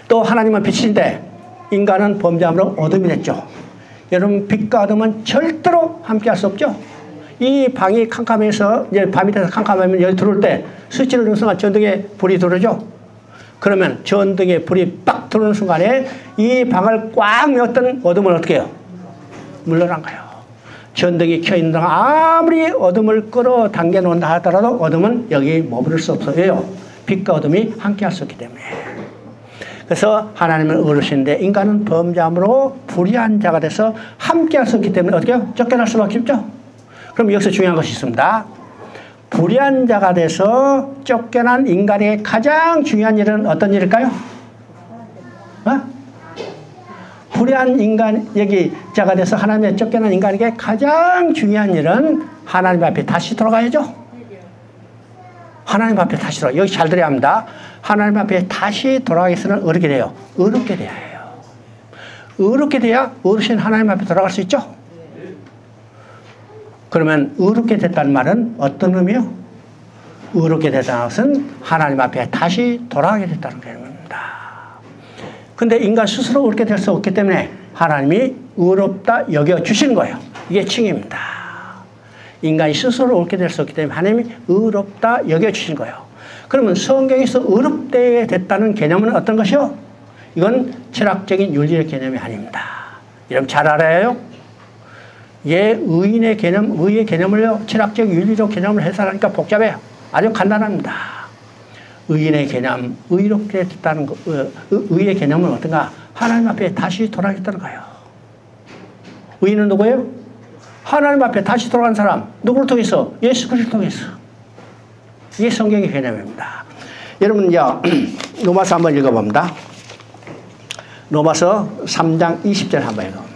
또 하나님은 빛인데 인간은 범죄함으로 어둠이 됐죠. 여러분, 빛과 어둠은 절대로 함께할 수 없죠. 이 방이 캄캄해서 이제 밤이 돼서 캄캄하면 여기 들어올 때 스위치를 누른 순간 전등에 불이 들어오죠. 그러면 전등에 불이 빡 들어오는 순간에 이 방을 꽉 메웠던 어둠은 어떻게 해요? 물러난 거예요. 전등이 켜 있는 동안 아무리 어둠을 끌어당겨 놓는다 하더라도 어둠은 여기 머무를 수 없어요. 왜요? 빛과 어둠이 함께할 수 없기 때문에. 그래서 하나님은 의로우신데 인간은 범죄함으로 불의한 자가 돼서 함께할 수 없기 때문에 어떻게 해요? 쫓겨날 수밖에 없죠. 그럼 여기서 중요한 것이 있습니다. 불의한 자가 돼서 쫓겨난 인간의 가장 중요한 일은 어떤 일일까요? 불의한 인간, 여기 자가 돼서 하나님의 쫓겨난 인간에게 가장 중요한 일은 하나님 앞에 다시 돌아가야죠. 하나님 앞에 다시 돌아가. 여기 잘 들어야 합니다. 하나님 앞에 다시 돌아가기 위해서는 어떻게 돼요? 의롭게 돼야 해요. 의롭게 돼야 어르신 하나님 앞에 돌아갈 수 있죠? 그러면 의롭게 됐다는 말은 어떤 의미요? 의롭게 됐다는 것은 하나님 앞에 다시 돌아가게 됐다는 개념입니다. 근데 인간 스스로 의롭게 될 수 없기 때문에 하나님이 의롭다 여겨주시는 거예요. 이게 칭의입니다. 인간이 스스로 의롭게 될 수 없기 때문에 하나님이 의롭다 여겨주신 거예요. 그러면 성경에서 의롭게 됐다는 개념은 어떤 것이요? 이건 철학적인 윤리의 개념이 아닙니다. 여러분 잘 알아요? 의인의 개념, 의의 개념을요, 철학적 윤리적 개념을 해석하니까 복잡해요. 아주 간단합니다. 의인의 개념, 의롭게 됐다는 거, 의의 개념은 어떤가? 하나님 앞에 다시 돌아가겠다는 거예요. 의인은 누구예요? 하나님 앞에 다시 돌아간 사람. 누구를 통해서? 예수 그리스도를 통해서. 이게 성경의 개념입니다. 여러분, 이제 로마서 한번 읽어봅니다. 로마서 3장 20절 한번 읽어봅니다.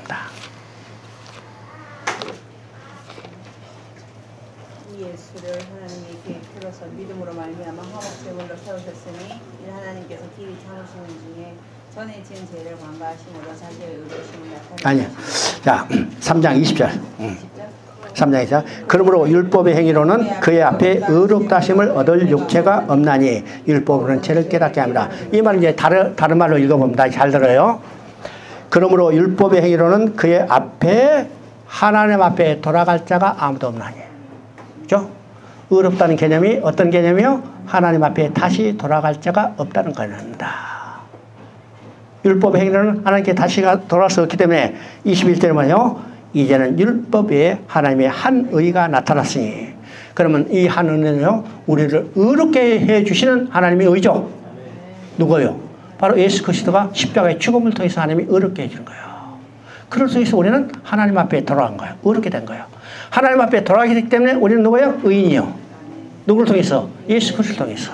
이 예수를 하나님의 계획대로서 믿음으로 말미암아 화목 제물로 세우셨으니 이 하나님께서 기이 참으시는 중에 전에 지은 죄를 관가하심으로 자기의 의로우심을 나타내셨습니다. 아니요. 자, 3장 20절. 3장 20절. 그러므로 율법의 행위로는 그의 앞에 의롭다 하심을 얻을 육체가 없나니 율법으로는 죄를 깨닫게 합니다. 이 말은 이제 다른 말로 읽어봅니다. 잘 들어요. 그러므로 율법의 행위로는 그의 앞에 하나님 앞에 돌아갈 자가 아무도 없나니. 그죠? 의롭다는 개념이 어떤 개념이요? 하나님 앞에 다시 돌아갈 자가 없다는 개념입니다. 율법의 행위로는 하나님께 다시 돌아갈 수 없기 때문에 21절에 뭐예요? 이제는 율법에 하나님의 한 의가 나타났으니. 그러면 이 한 의는요, 우리를 의롭게 해주시는 하나님의 의죠. 누구요? 바로 예수 그리스도가 십자가의 죽음을 통해서 하나님이 의롭게 해주는 거예요. 그럴 수 있어 우리는 하나님 앞에 돌아간 거예요. 어렵게 된 거예요. 하나님 앞에 돌아가게 되기 때문에 우리는 누구예요? 의인이요. 누구를 통해서? 예수 그리스도를 통해서.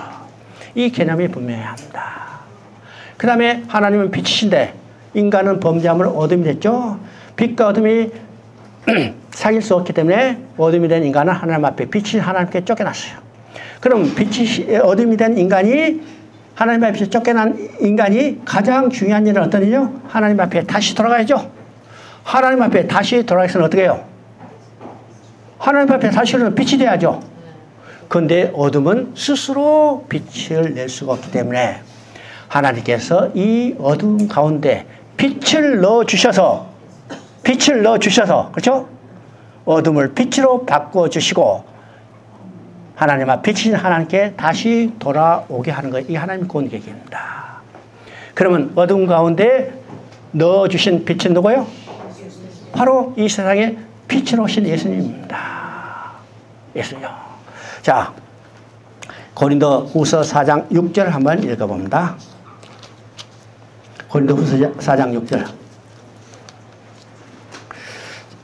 이 개념이 분명해야 합니다. 그 다음에 하나님은 빛이신데 인간은 범죄함으로 어둠이 됐죠. 빛과 어둠이 사귈 수 없기 때문에 어둠이 된 인간은 하나님 앞에 빛이 하나님께 쫓겨났어요. 그럼 빛이 어둠이 된 인간이 하나님 앞에 쫓겨난 인간이 가장 중요한 일은 어떤 일이요? 하나님 앞에 다시 돌아가야죠. 하나님 앞에 다시 돌아가서는 어떻게 해요? 하나님 앞에 다시는 빛이 돼야죠. 그런데 어둠은 스스로 빛을 낼 수가 없기 때문에 하나님께서 이 어둠 가운데 빛을 넣어주셔서 그렇죠? 어둠을 빛으로 바꿔주시고 하나님 앞 빛이신 하나님께 다시 돌아오게 하는 것, 이게 하나님의 구원 계획입니다. 그러면 어둠 가운데 넣어주신 빛은 누구예요? 바로 이 세상에 빛으로 오신 예수님입니다. 예수님. 자, 고린도후서 4장 6절 한번 읽어봅니다. 고린도후서 4장 6절.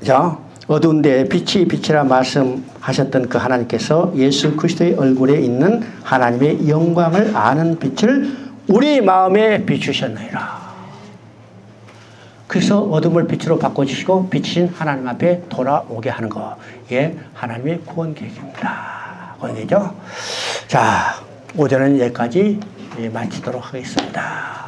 자, 어두운 데에 빛이 빛이라 말씀하셨던 그 하나님께서 예수 그리스도의 얼굴에 있는 하나님의 영광을 아는 빛을 우리 마음에 비추셨느니라. 그래서 어둠을 빛으로 바꿔주시고 빛이신 하나님 앞에 돌아오게 하는 것. 이게 하나님의 구원 계획입니다. 구원 계획이죠. 자, 오전은 여기까지 마치도록 하겠습니다.